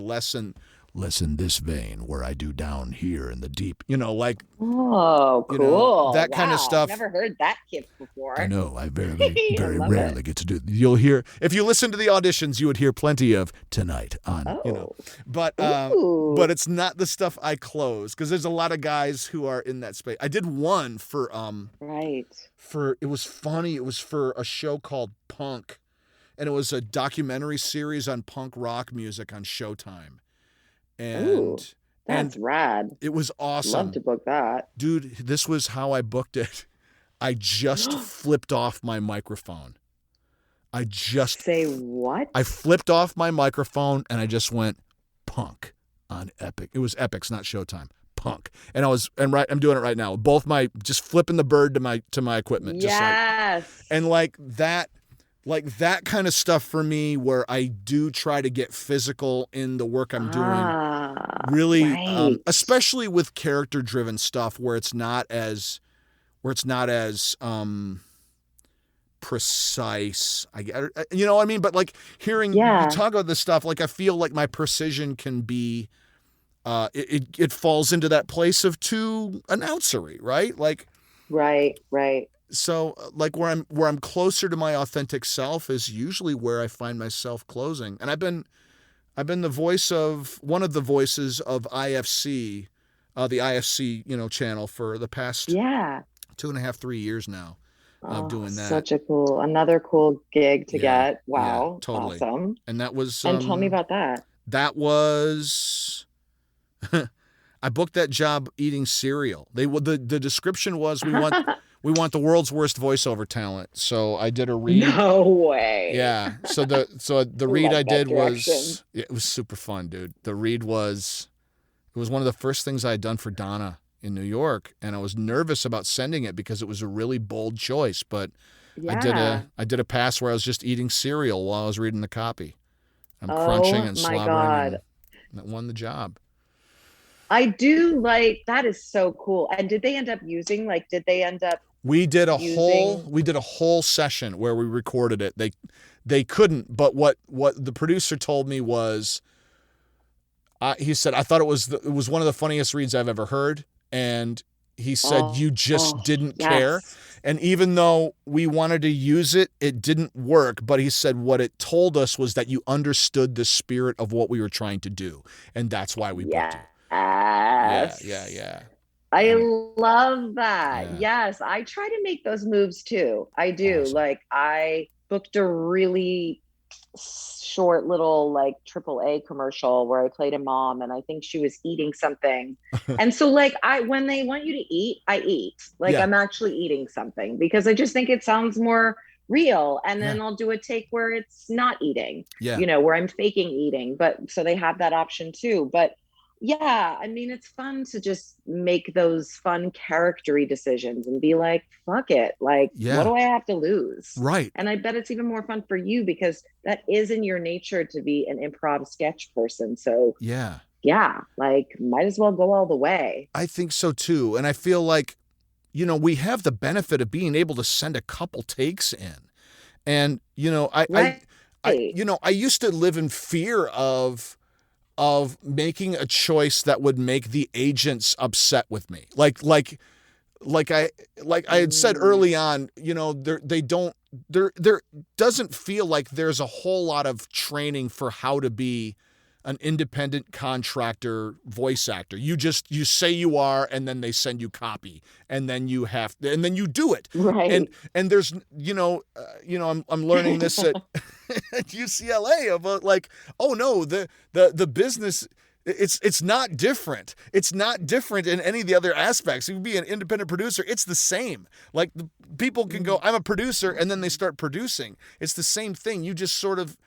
less in this vein where I do down here in the deep, like, Oh, cool. that kind of Wow. I've stuff. never heard that gift I before. know I very, I very love it. rarely get to do. You'll hear, if you listen to the auditions, you would hear plenty of tonight on, Oh. but Ooh. it's not the stuff I close because there's a lot of guys who are in that space. I did one Right. it was funny. It was for a show called Punk, and it was a documentary series on punk rock music on Showtime. Ooh. And That's rad. it was Love awesome. to book that. Dude, this was how I booked it. I just flipped off my microphone. I just Say what? I flipped off my microphone and I just went Punk on Epic. It was Epic's, not Showtime. Punk. And I'm doing it right now. Both my just flipping the bird to my equipment. Yes. And like that kind of stuff for me where I do try to get physical in the work I'm doing. Really, right. especially with character driven stuff where it's not as precise. You know what I mean? But like hearing you talk about this stuff, like I feel like my precision can be, it falls into that place of too announcery, right? Like, right. so like where I'm closer to my authentic self is usually where I find myself closing. And I've been the voice of one of the voices of IFC, the IFC, channel for the past 2.5, 3 years now of doing that. Such another cool gig to get. Wow. Yeah, totally. Awesome. And that was, and tell me about that. That was, I booked that job eating cereal. The description was we want the world's worst voiceover talent. So I did a read. No way. Yeah. So the read I did was, it was super fun, dude. The read was, it was one of the first things I had done for Donna in New York, and I was nervous about sending it because it was a really bold choice. But I did a pass where I was just eating cereal while I was reading the copy. I'm crunching and slobbering, and that won the job. I do like that. Is so cool. And did they end up We did a whole session where we recorded it. They couldn't, but what the producer told me was, he said, I thought it was one of the funniest reads I've ever heard. And he said, you just didn't care. And even though we wanted to use it, it didn't work. But he said what it told us was that you understood the spirit of what we were trying to do. And that's why we booked you. Yeah. I love that. Yeah. Yes. I try to make those moves too. I do. Awesome. Like I booked a really short little like AAA commercial where I played a mom and I think she was eating something. And so like when they want you to eat, I eat. Like I'm actually eating something because I just think it sounds more real. And then I'll do a take where it's not eating, where I'm faking eating. But so they have that option too. But yeah, I mean, it's fun to just make those fun character-y decisions and be like, fuck it. Like, what do I have to lose? Right. And I bet it's even more fun for you because that is in your nature to be an improv sketch person. So like might as well go all the way. I think so too. And I feel like, we have the benefit of being able to send a couple takes in. And, I used to live in fear of making a choice that would make the agents upset with me. Like I had said early on, there doesn't feel like there's a whole lot of training for how to be an independent contractor voice actor. You say you are, and then they send you copy, and then you do it. Right. And there's, I'm learning this at UCLA about like, oh no, the business, it's not different. It's not different in any of the other aspects. You can be an independent producer. It's the same. Like the people can go, I'm a producer, and then they start producing. It's the same thing. You just sort of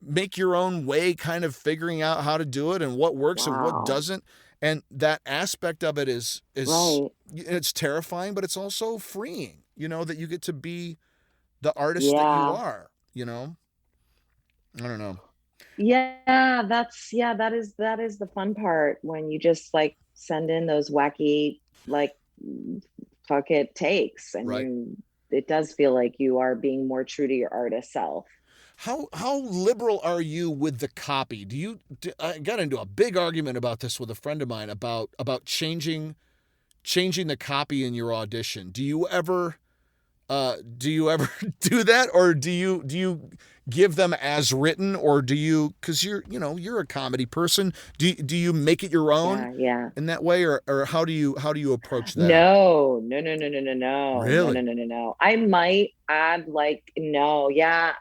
make your own way, kind of figuring out how to do it and what works and what doesn't. And that aspect of it is it's terrifying, but it's also freeing, that you get to be the artist that you are, I don't know. Yeah, that is the fun part when you just like send in those wacky, like fuck it takes. And it does feel like you are being more true to your artist self. how liberal are you with the copy? I got into a big argument about this with a friend of mine about changing the copy in your audition. Do you ever do that, or do you give them as written, or do you, because you're a comedy person, do you make it your own Yeah, yeah. in that way, or how do you approach that? No, no, no, no, no, no, no, no, no, Really? no, no, no. I might add like no, yeah.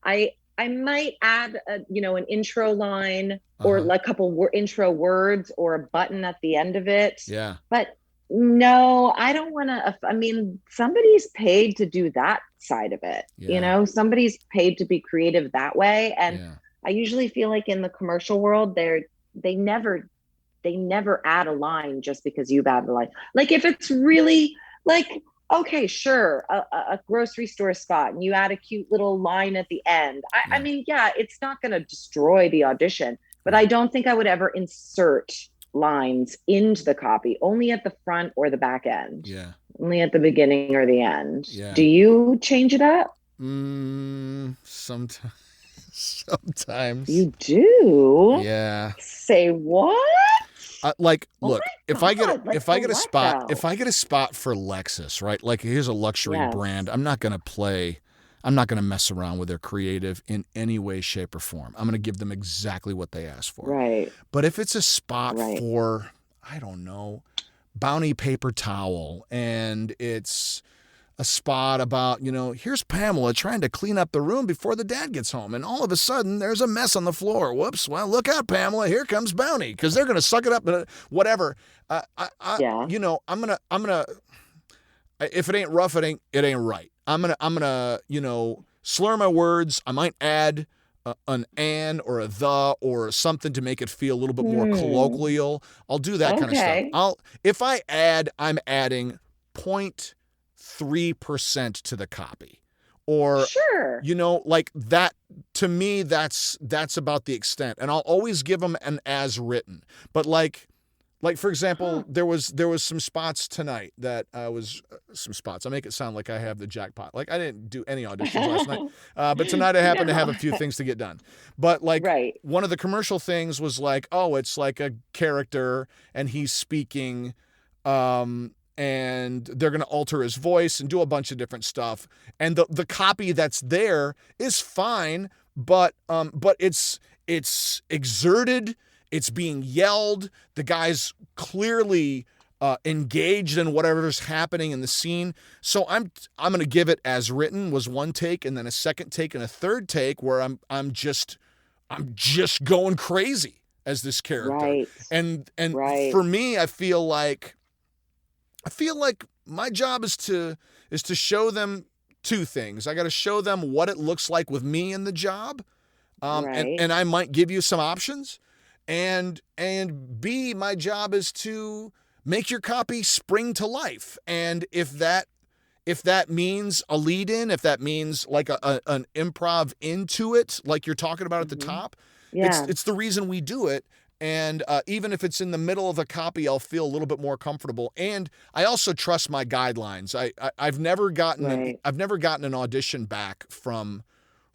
I might add an intro line or Uh-huh. like a couple intro words or a button at the end of it. Yeah. But no, I don't want to. I mean, somebody's paid to do that side of it. Yeah. Somebody's paid to be creative that way. And Yeah. I usually feel like in the commercial world, they never they never add a line just because you've added a line. Like if it's really like, okay, sure, a grocery store spot and you add a cute little line at the end. I Yeah. mean, yeah, it's not going to destroy the audition, but I Right. don't think I would ever insert lines into the copy, only at the front or the back end, Yeah. only at the beginning or the end. Yeah. Do you change it up? Sometimes. Sometimes. You do? Yeah. Say what? Like, Oh look, my God, like if I for get a what spot, if though? I get a spot for Lexus, right? Like, here's a luxury brand. Yes. I'm not gonna mess around with their creative in any way, shape, or form. I'm gonna give them exactly what they asked for. Right. But if it's a spot Right. for, I don't know, Bounty paper towel, and it's a spot about, here's Pamela trying to clean up the room before the dad gets home, and all of a sudden there's a mess on the floor. Whoops! Well, look out, Pamela. Here comes Bounty, because they're gonna suck it up. Whatever. Yeah. I'm gonna. If it ain't rough, it ain't right. I'm gonna slur my words. I might add an "and" or a "the" or something to make it feel a little bit more Hmm. colloquial. I'll do that kind of stuff. Okay. If I add, I'm adding 0.3% to the copy, or Sure. like that. To me, that's about the extent, and I'll always give them an as written. But like for example, Huh. there was some spots tonight that was some spots. I make it sound like I have the jackpot. Like I didn't do any auditions last night, but tonight I happen to have No. a few things to get done. But like Right. one of the commercial things was like, oh, it's like a character and he's speaking, and they're gonna alter his voice and do a bunch of different stuff. And the copy that's there is fine, but it's exerted, it's being yelled. The guy's clearly engaged in whatever's happening in the scene. So I'm going to give it as written, was one take, and then a second take and a third take where I'm just going crazy as this character. Right. And Right. for me, I feel like my job is to show them two things. I got to show them what it looks like with me in the job. And Right. and I might give you some options, and B, my job is to make your copy spring to life. And if that means a lead in, if that means like an improv into it, like you're talking about at the Hmm. top, it's Yeah. it's the reason we do it. And even if it's in the middle of a copy, I'll feel a little bit more comfortable. And I also trust my guidelines. I've never gotten Right. an audition back from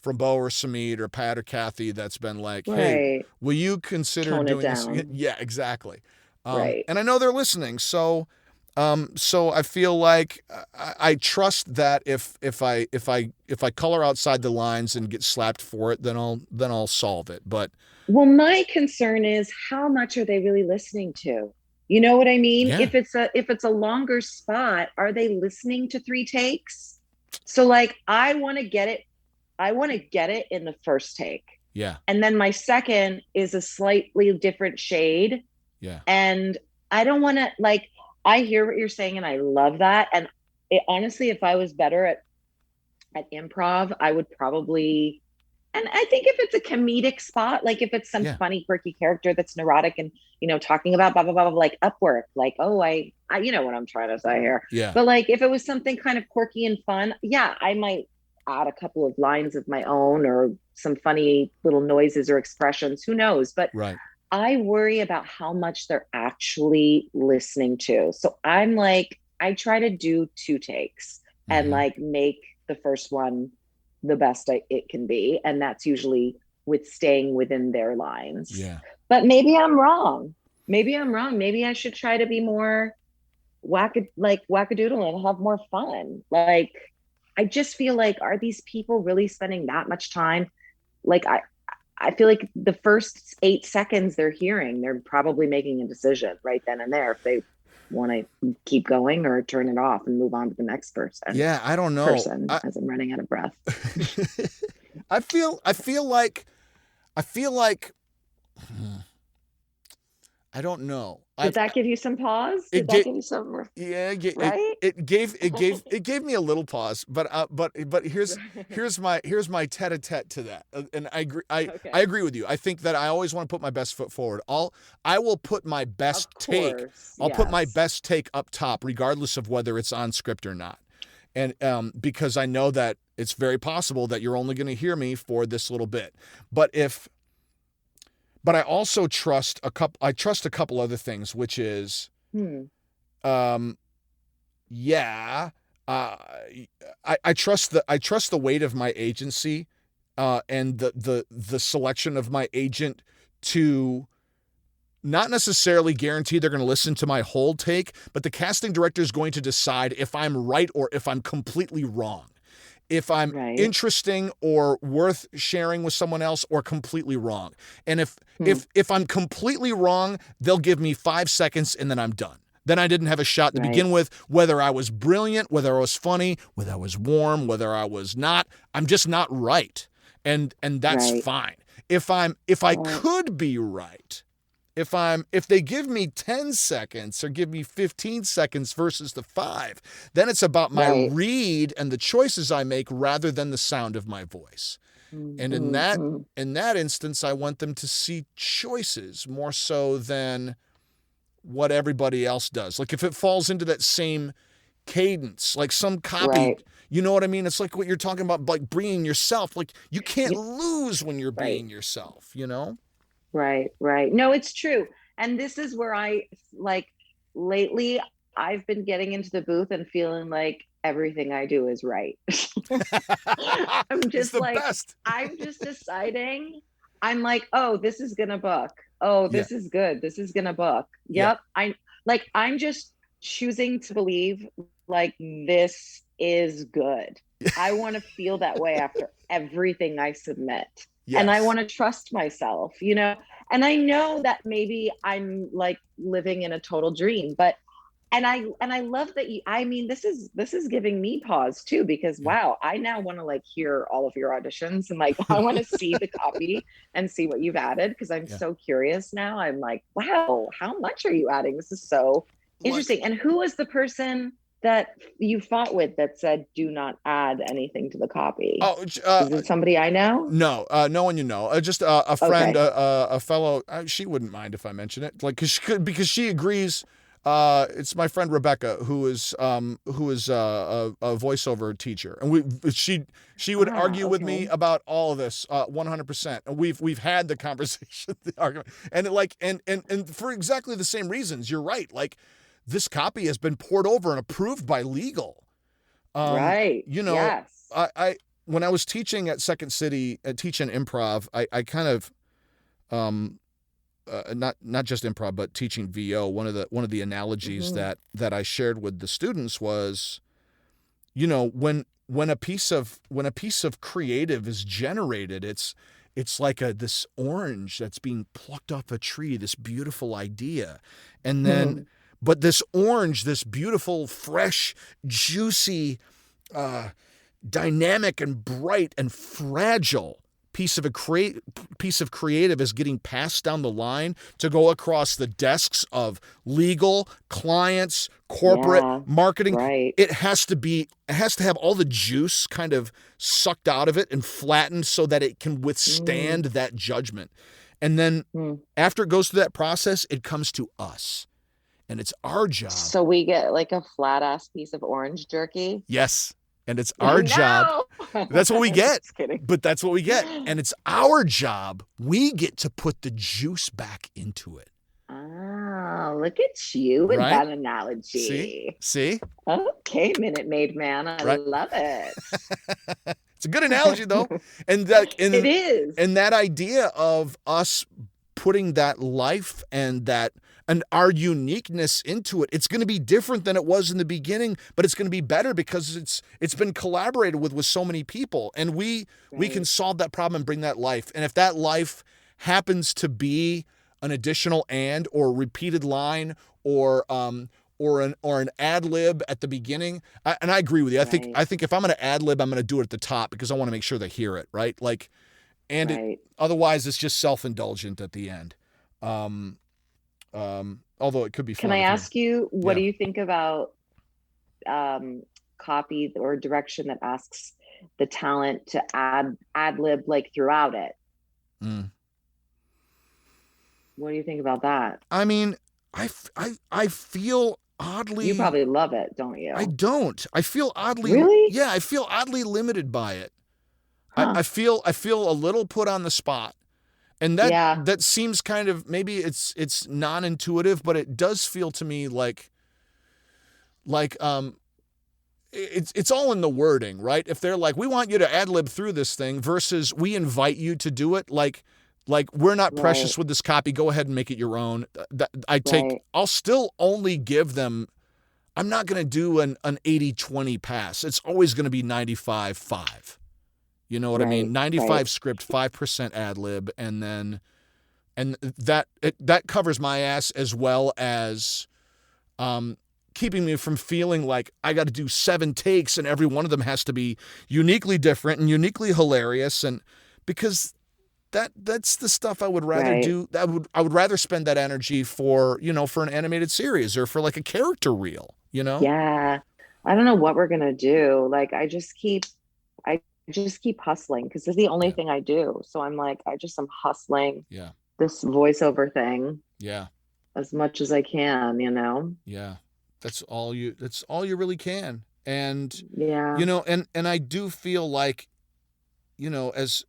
Bo or Samit or Pat or Kathy that's been like, hey, Right. will you consider Tone it doing this? down. Yeah, exactly. Right. And I know they're listening, so I feel like I trust that if I color outside the lines and get slapped for it, then I'll solve it. But Well, my concern is how much are they really listening to? You know what I mean? yeah, If it's a longer spot, are they listening to three takes? So like I want to get it in the first take. yeah, And then my second is a slightly different shade. yeah, And I don't want to like I hear what you're saying and I love that. And honestly, if I was better at improv, I would probably. And I think if it's a comedic spot, like if it's some yeah, funny, quirky character that's neurotic and talking about blah blah blah, blah like Upwork, like oh I you know what I'm trying to say here. yeah, But like if it was something kind of quirky and fun, yeah, I might add a couple of lines of my own or some funny little noises or expressions. Who knows? But right. I worry about how much they're actually listening to. So I'm like, I try to do two takes and Mm-hmm. like make the first one the best it can be. And that's usually with staying within their lines. Yeah. But maybe I'm wrong. Maybe I'm wrong. Maybe I should try to be more wackadoodle and have more fun. Like, I just feel like, are these people really spending that much time? Like, I feel like the first 8 seconds they're hearing, they're probably making a decision right then and there if they want to keep going or turn it off and move on to the next person. Yeah, I don't know. As I'm running out of breath. I feel like I don't know. Did that give you some pause? Did that give you some? Yeah, right? it gave me a little pause, but here's my tete-a-tete to that, and Okay. I agree with you. I think that I always want to put my best foot forward. I will put my best take. I'll put my best take up top, regardless of whether it's on script or not, and because I know that it's very possible that you're only going to hear me for this little bit, but I also trust a couple other things, which is, yeah, I trust the weight of my agency, and the selection of my agent to not necessarily guarantee they're going to listen to my whole take, but the casting director is going to decide if I'm right or if I'm completely wrong. If I'm interesting or worth sharing with someone else, or completely wrong. And if I'm completely wrong, they'll give me 5 seconds and then I'm done. Then I didn't have a shot to begin with, whether I was brilliant, whether I was funny, whether I was warm, whether I was not. I'm just not right. And that's fine. If I could be right, if they give me 10 seconds or give me 15 seconds versus the 5, then it's about my read and the choices I make rather than the sound of my voice. And in that instance, I want them to see choices more so than what everybody else does. Like if it falls into that same cadence, like some copy, you know what I mean? It's like what you're talking about, like being yourself. Like you can't lose when you're being yourself, you know? Right. No, it's true. And this is where I lately I've been getting into the booth and feeling like everything I do is right. I'm just best. I'm just deciding. I'm like, oh, this is gonna book. Oh, this is good. This is gonna book. Yep. Yeah. I'm just choosing to believe like this is good. I want to feel that way after everything I submit. Yes. And I want to trust myself, you know, and I know that maybe I'm like living in a total dream, but, and I love that this is giving me pause too, because wow, I now want to like hear all of your auditions and like, I want to see the copy and see what you've added. Cause I'm so curious now. I'm like, wow, how much are you adding? This is so interesting. And who was the person that you fought with that said do not add anything to the copy? Is it somebody I know? No, no one you know. Just a friend, a fellow. She wouldn't mind if I mention it, like because she agrees. It's my friend Rebecca, who is a voiceover teacher, and she would argue with me about all of this 100%. And we've had the conversation, the argument, and for exactly the same reasons. You're right, like. This copy has been poured over and approved by legal. You know, yes. I when I was teaching at Second City, teaching improv, I kind of, not just improv, but teaching VO. One of the analogies that I shared with the students was, you know, when a piece of creative is generated, it's like this orange that's being plucked off a tree, this beautiful idea, and then. But this orange, this beautiful, fresh, juicy, dynamic and bright and fragile piece of creative is getting passed down the line to go across the desks of legal, clients, corporate, marketing. Right. It has to have all the juice kind of sucked out of it and flattened so that it can withstand that judgment. And then after it goes through that process, it comes to us. And it's our job. So we get like a flat ass piece of orange jerky. Yes. And it's our job. That's what we get. Just kidding. But that's what we get. And it's our job. We get to put the juice back into it. Oh, look at you with right? that See, analogy. see, Okay, Minute Maid Man. I right? love it. It's a good analogy though, and that It is. and that idea of us putting that life and that and our uniqueness into it, it's going to be different than it was in the beginning, but it's going to be better because it's been collaborated with so many people, and we can Right. solve that problem and bring that life. And if that life happens to be an additional and or repeated line or an ad lib at the beginning. And I agree with you. Right. I think if I'm going to ad lib, I'm going to do it at the top because I want to make sure they hear it, right? Like, and it Right. otherwise it's just self indulgent at the end. Although it could be Can I fun if you, ask you, what yeah. do you think about um, copy or direction that asks the talent to ad lib like throughout it? Mm. What do you think about that? I mean, I feel You oddly. probably love it, don't I you? don't. I feel oddly. Really? Yeah, I feel oddly limited by it. Huh. I feel a little put on the spot. And Yeah. that seems kind of, maybe it's non-intuitive, but it does feel to me like it's all in the wording, right? If they're like, we want you to ad lib through this thing versus we invite you to do it, like we're not Right. precious with this copy, go ahead and make it your own. Right. I'll still only give them, I'm not going to do an 80-20 pass. It's always going to be 95-5. You know what I mean? Right. Right. 95 script, 5% ad lib, and then and that covers my ass as well as keeping me from feeling like I got to do 7 takes and every one of them has to be uniquely different and uniquely hilarious, and because that's the stuff I would rather Right. do. I would rather spend that energy for, for an animated series or for like a character reel, you know? Yeah. I don't know what we're gonna do. Like I just keep hustling because it's the only Yeah. thing I do. So I'm like, I just am hustling Yeah. this voiceover thing Yeah. as much as I can, you know? Yeah. That's all you really can. And Yeah. and I do feel like, as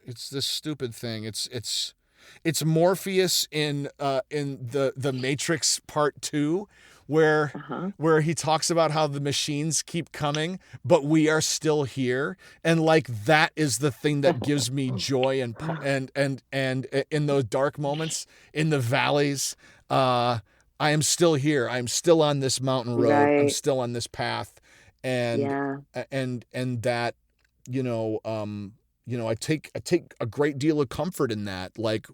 it's this stupid thing. It's Morpheus in the Matrix Part 2 where Uh-huh. he talks about how the machines keep coming but we are still here, and like that is the thing that gives me joy and in those dark moments in the valleys, I am still here. I'm still on this mountain road. I'm Right. still on this path, and Yeah. that I take a great deal of comfort in that. Like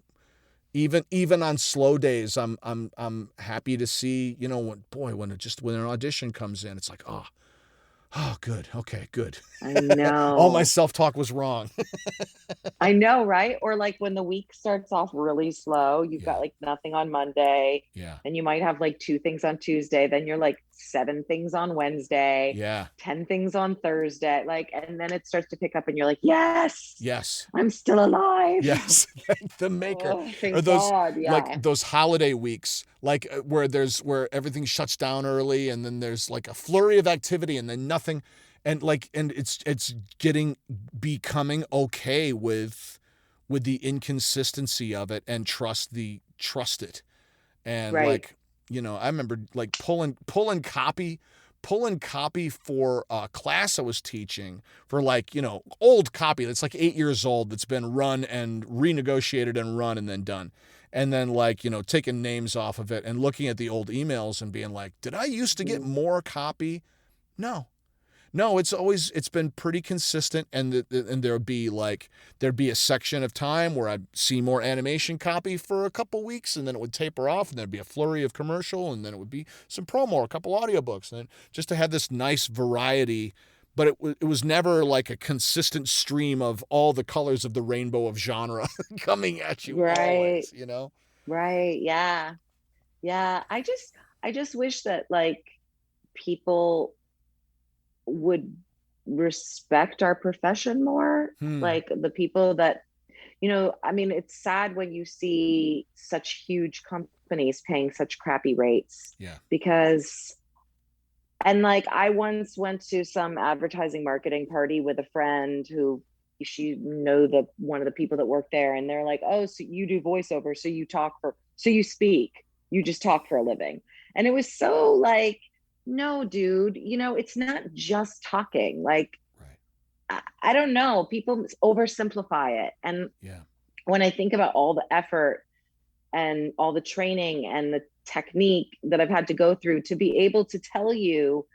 even on slow days, I'm happy to see, when an audition comes in, it's like, oh, good, okay, good. I All my know. self-talk was wrong. I know, right? Or like when the week starts off really slow, you've got Yeah, like nothing on Monday, yeah, and you might have like 2 things on Tuesday, then you're like 7 things on Wednesday, yeah, 10 things on Thursday, like, and then it starts to pick up and you're like, yes, yes. I'm still alive. Yes, the maker, Oh, or thank those God. like Yeah. those holiday weeks, like where everything shuts down early, and then there's like a flurry of activity, and then nothing, and it's becoming okay with the inconsistency of it, and trust it, and Right. like I remember like pulling copy for a class I was teaching for, like, old copy that's like 8 years old that's been run and renegotiated and run and then done. And then, like, taking names off of it and looking at the old emails and being like, did I used to get Mhm. more copy? No, no, it's been pretty consistent, and there'd be a section of time where I'd see more animation copy for a couple weeks, and then it would taper off, and there'd be a flurry of commercial, and then it would be some promo, a couple audiobooks, and then just to have this nice variety. But it was never like a consistent stream of all the colors of the rainbow of genre coming at you Right. always. Right. Yeah. Yeah. I just wish that like people would respect our profession more. Hmm. Like the people that, I mean, it's sad when you see such huge companies paying such crappy rates Yeah. because, and like, I once went to some advertising marketing party with a friend who she know the one of the people that work there, and they're like, oh, so you do voiceover, so you talk for, so you speak. you just talk for a living. And it was so like, no, dude, it's not just talking. Like, Right. I don't know. People oversimplify it. And Yeah. when I think about all the effort and all the training and the technique that I've had to go through to be able to tell you,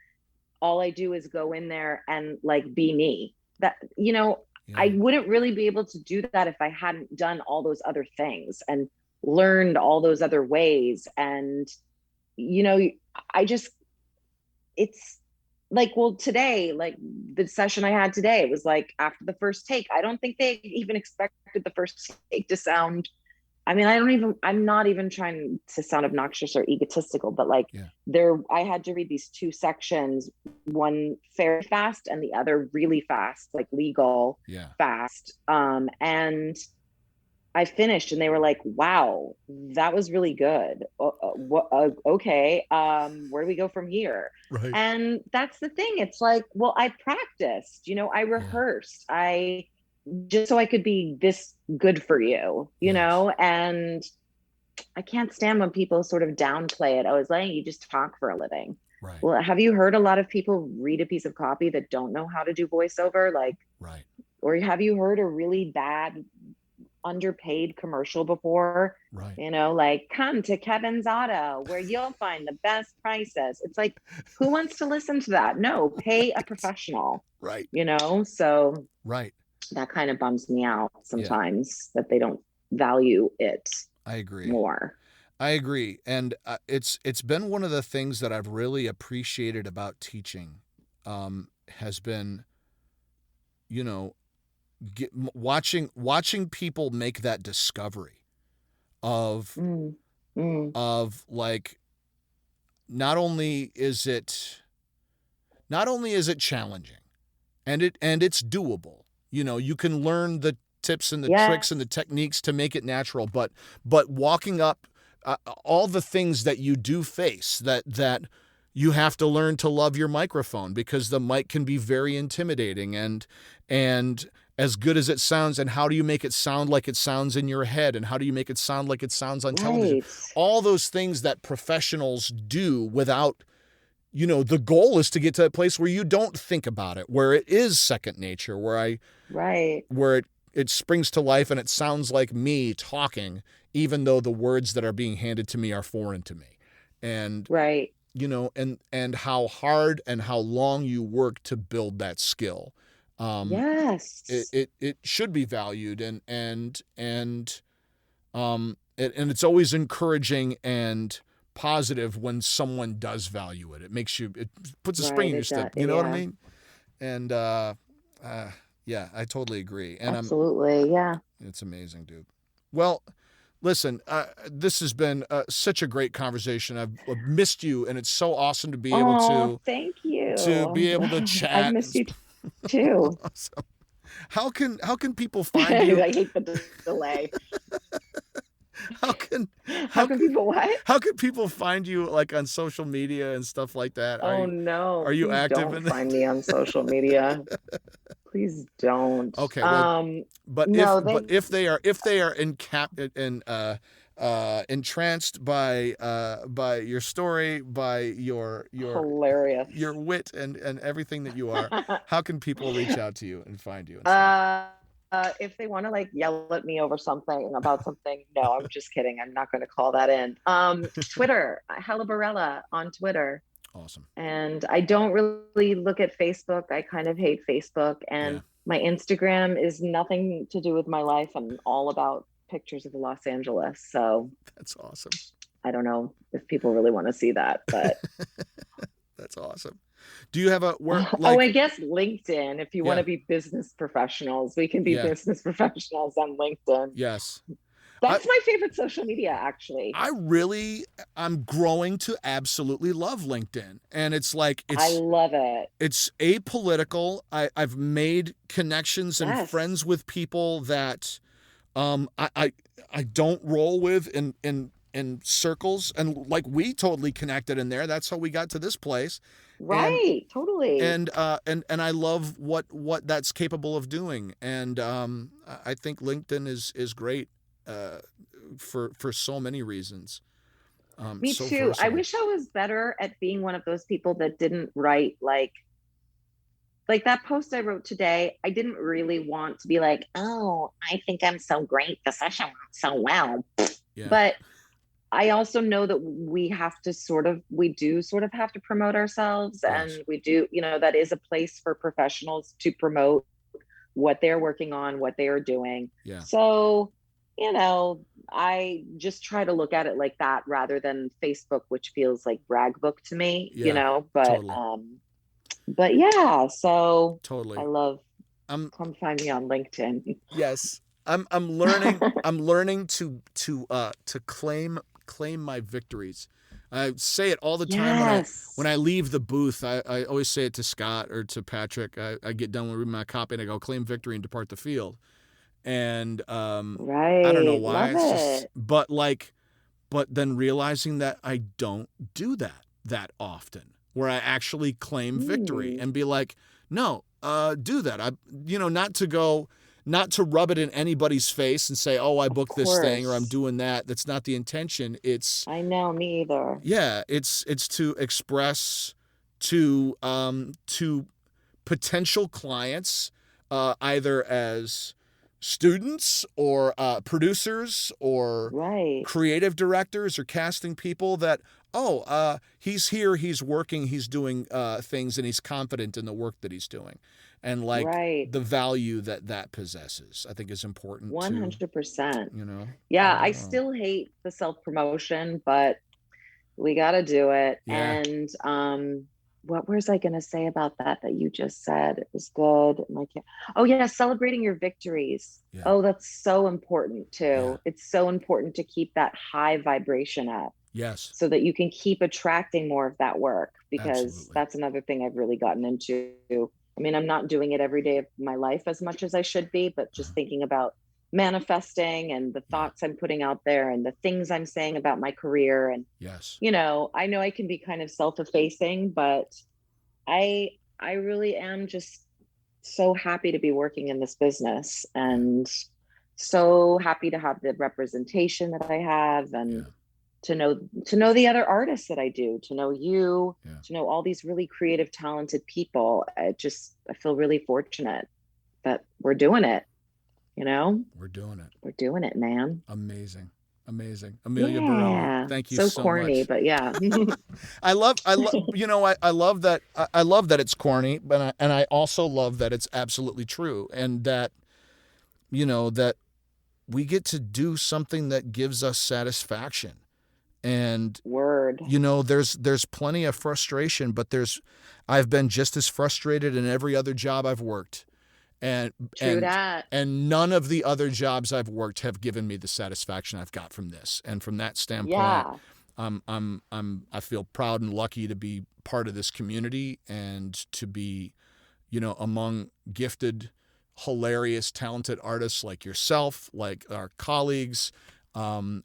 all I do is go in there and like be me. That, Yeah. I wouldn't really be able to do that if I hadn't done all those other things and learned all those other ways. And, I just, it's like, well, today, like the session I had today, it was like after the first take, I don't think they even expected the first take to sound, I mean, I'm not even trying to sound obnoxious or egotistical, but like Yeah. I had to read these two sections, one very fast and the other really fast, like legal Yeah. fast. And I finished and they were like, wow, that was really good. Okay. Where do we go from here? Right. And that's the thing. It's like, well, I practiced, I Yeah. rehearsed, just so I could be this good for you, Yes. and I can't stand when people sort of downplay it. I was like, you just talk for a living. Right. Well, have you heard a lot of people read a piece of copy that don't know how to do voiceover? Like, Right. or have you heard a really bad underpaid commercial before? Right. Like, come to Kevin's Auto where you'll find the best prices. It's like, who wants to listen to that? No, pay a professional, Right. So Right. that kind of bums me out Yeah. sometimes that they don't value it I agree. more. I agree. And it's been one of the things that I've really appreciated about teaching, has been, watching people make that discovery of Mm, mm, of like, not only is it challenging, and it's doable. You can learn the tips and the tricks yes, and the techniques to make it natural, but walking up, all the things that you do face, that you have to learn to love your microphone, because the mic can be very intimidating, and as good as it sounds, and how do you make it sound like it sounds in your head, and how do you make it sound like it sounds on television? right, All those things that professionals do without, the goal is to get to a place where you don't think about it, where it is second nature, right, where it springs to life and it sounds like me talking, even though the words that are being handed to me are foreign to me. And, right. and how hard and how long you work to build that skill. Yes, It should be valued, and it's always encouraging and positive when someone does value it. It puts a spring right. in your It does. step. You know what I Yeah, mean? And yeah, I totally agree. And absolutely. Yeah. it's amazing, dude. Well, listen, this has been such a great conversation. I've missed you, and it's so awesome to be able Oh, thank you. to I've chat. missed you too. Awesome. How can people find you? I hate the delay. How can How how can can people what? how can people find you, like, on social media and stuff like that? Oh Are no, you please active don't in? find me on social media. Please don't. Okay, well, but No, if they are entranced by your story, by your hilarious. wit, and everything that you are, how can people reach out to you and find you and stuff? uh, if they want to like yell at me over something about something, no, I'm just kidding. I'm not going to call that in. Twitter, Hella Borella on Twitter. Awesome. And I don't really look at Facebook. I kind of hate Facebook. Yeah, And my Instagram is nothing to do with my life and all about pictures of Los Angeles. So that's awesome. I don't know if people really want to see that, but That's awesome. Do you have a where oh, like I guess LinkedIn. If you want yeah, to be business professionals, we can be yeah, business professionals on LinkedIn. yes. I That's my favorite social media, actually. I'm growing to absolutely love LinkedIn. And it's like I love it. it's apolitical. I've made connections and Yes. friends with people that I don't roll with in circles, and like, we totally connected in there. That's how we got to this place. And Right. Totally. and I love what that's capable of doing. And I think LinkedIn is great, for so many reasons. Me So too. I versatile. wish I was better at being one of those people that didn't write like that post I wrote today. I didn't really want to be like, oh, I think I'm so great. The session went so well. Yeah. But I also know that we do sort of have to promote ourselves. Yes. And we do, that is a place for professionals to promote what they're working on, what they are doing. Yeah. So, I just try to look at it like that rather than Facebook, which feels like brag book to me, Yeah. but, Totally. but yeah, so Totally. I love, I'm come find me on LinkedIn. Yes. I'm learning to claim my victories. I say it all the time Yes. when I leave the booth. I always say it to Scott or to Patrick. I get done with my copy and I go, claim victory and depart the field. And I don't know Right. why. Love It's just it. but then realizing that I don't do that often, where I actually claim victory and be like, no, do that. Not to rub it in anybody's face and say, oh, I Of booked this thing or I'm course. doing that. That's not the intention. It's, I know, me either. yeah, it's to express to potential clients, either as students or producers or Right. creative directors or casting people, that he's here, he's working, he's doing things, and he's confident in the work that he's doing, and like Right. the value that possesses, I think is important to 100%. all Yeah, I around. still hate the self promotion, but we got to do it. Yeah. And what was I going to say about that you just said? It was good. Oh yeah, celebrating your victories. Yeah. Oh, that's so important Yeah. too. It's so important to keep that high vibration up Yes. so that you can keep attracting more of that work, because Absolutely. that's another thing I've really gotten into. I mean, I'm not doing it every day of my life as much as I should be, but just thinking about manifesting and the Yeah. thoughts I'm putting out there and the things I'm saying about my career. And, Yes. I know I can be kind of self-effacing, but I really am just so happy to be working in this business, Yeah. and so happy to have the representation that I have, and Yeah. to know the other artists that I do, to know you, Yeah. to know all these really creative, talented people. I feel really fortunate that we're doing it, We're doing it. we're doing it, man. Amazing. Amelia Borella, Yeah. thank you So so corny, much. but yeah. I love I love that. I love that it's corny, but I also love that it's absolutely true, and that that we get to do something that gives us satisfaction. And Word. there's plenty of frustration, but I've been just as frustrated in every other job I've worked. And True that. and none of the other jobs I've worked have given me the satisfaction I've got from this. And from that standpoint, Yeah. I feel proud and lucky to be part of this community and to be, among gifted, hilarious, talented artists like yourself, like our colleagues, Right.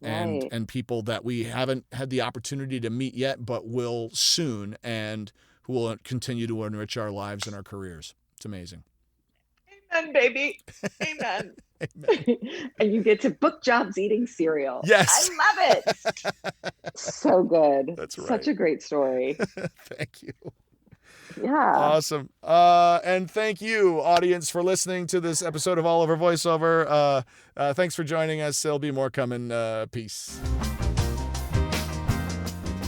and people that we haven't had the opportunity to meet yet, but will soon, and who will continue to enrich our lives and our careers. It's amazing. Amen, baby. Amen. Amen. And you get to book jobs eating cereal. Yes. I love it. So good. That's Such right. a great story. Thank you. Yeah. Awesome. And thank you, audience, for listening to this episode of Oliver Voiceover. Thanks for joining us. There'll be more coming. Peace.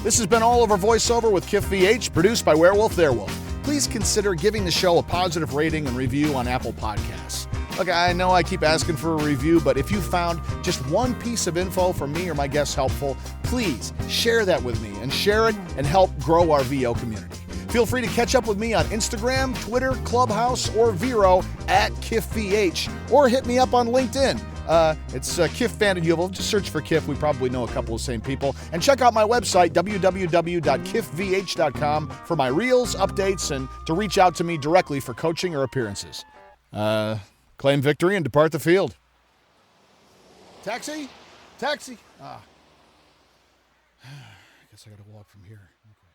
This has been Oliver Voiceover with Kif VH, produced by Werewolf Theirwolf. Please consider giving the show a positive rating and review on Apple Podcasts. Look, I know I keep asking for a review, but if you found just one piece of info from me or my guests helpful, please share that with me and share it and help grow our VO community. Feel free to catch up with me on Instagram, Twitter, Clubhouse, or Vero at KifVH, or hit me up on LinkedIn. It's Kif Van den Heuvel. Just search for Kif. We probably know a couple of the same people. And check out my website, www.kifvh.com, for my reels, updates, and to reach out to me directly for coaching or appearances. Claim victory and depart the field. Taxi? Taxi? I guess I gotta walk from here. Okay.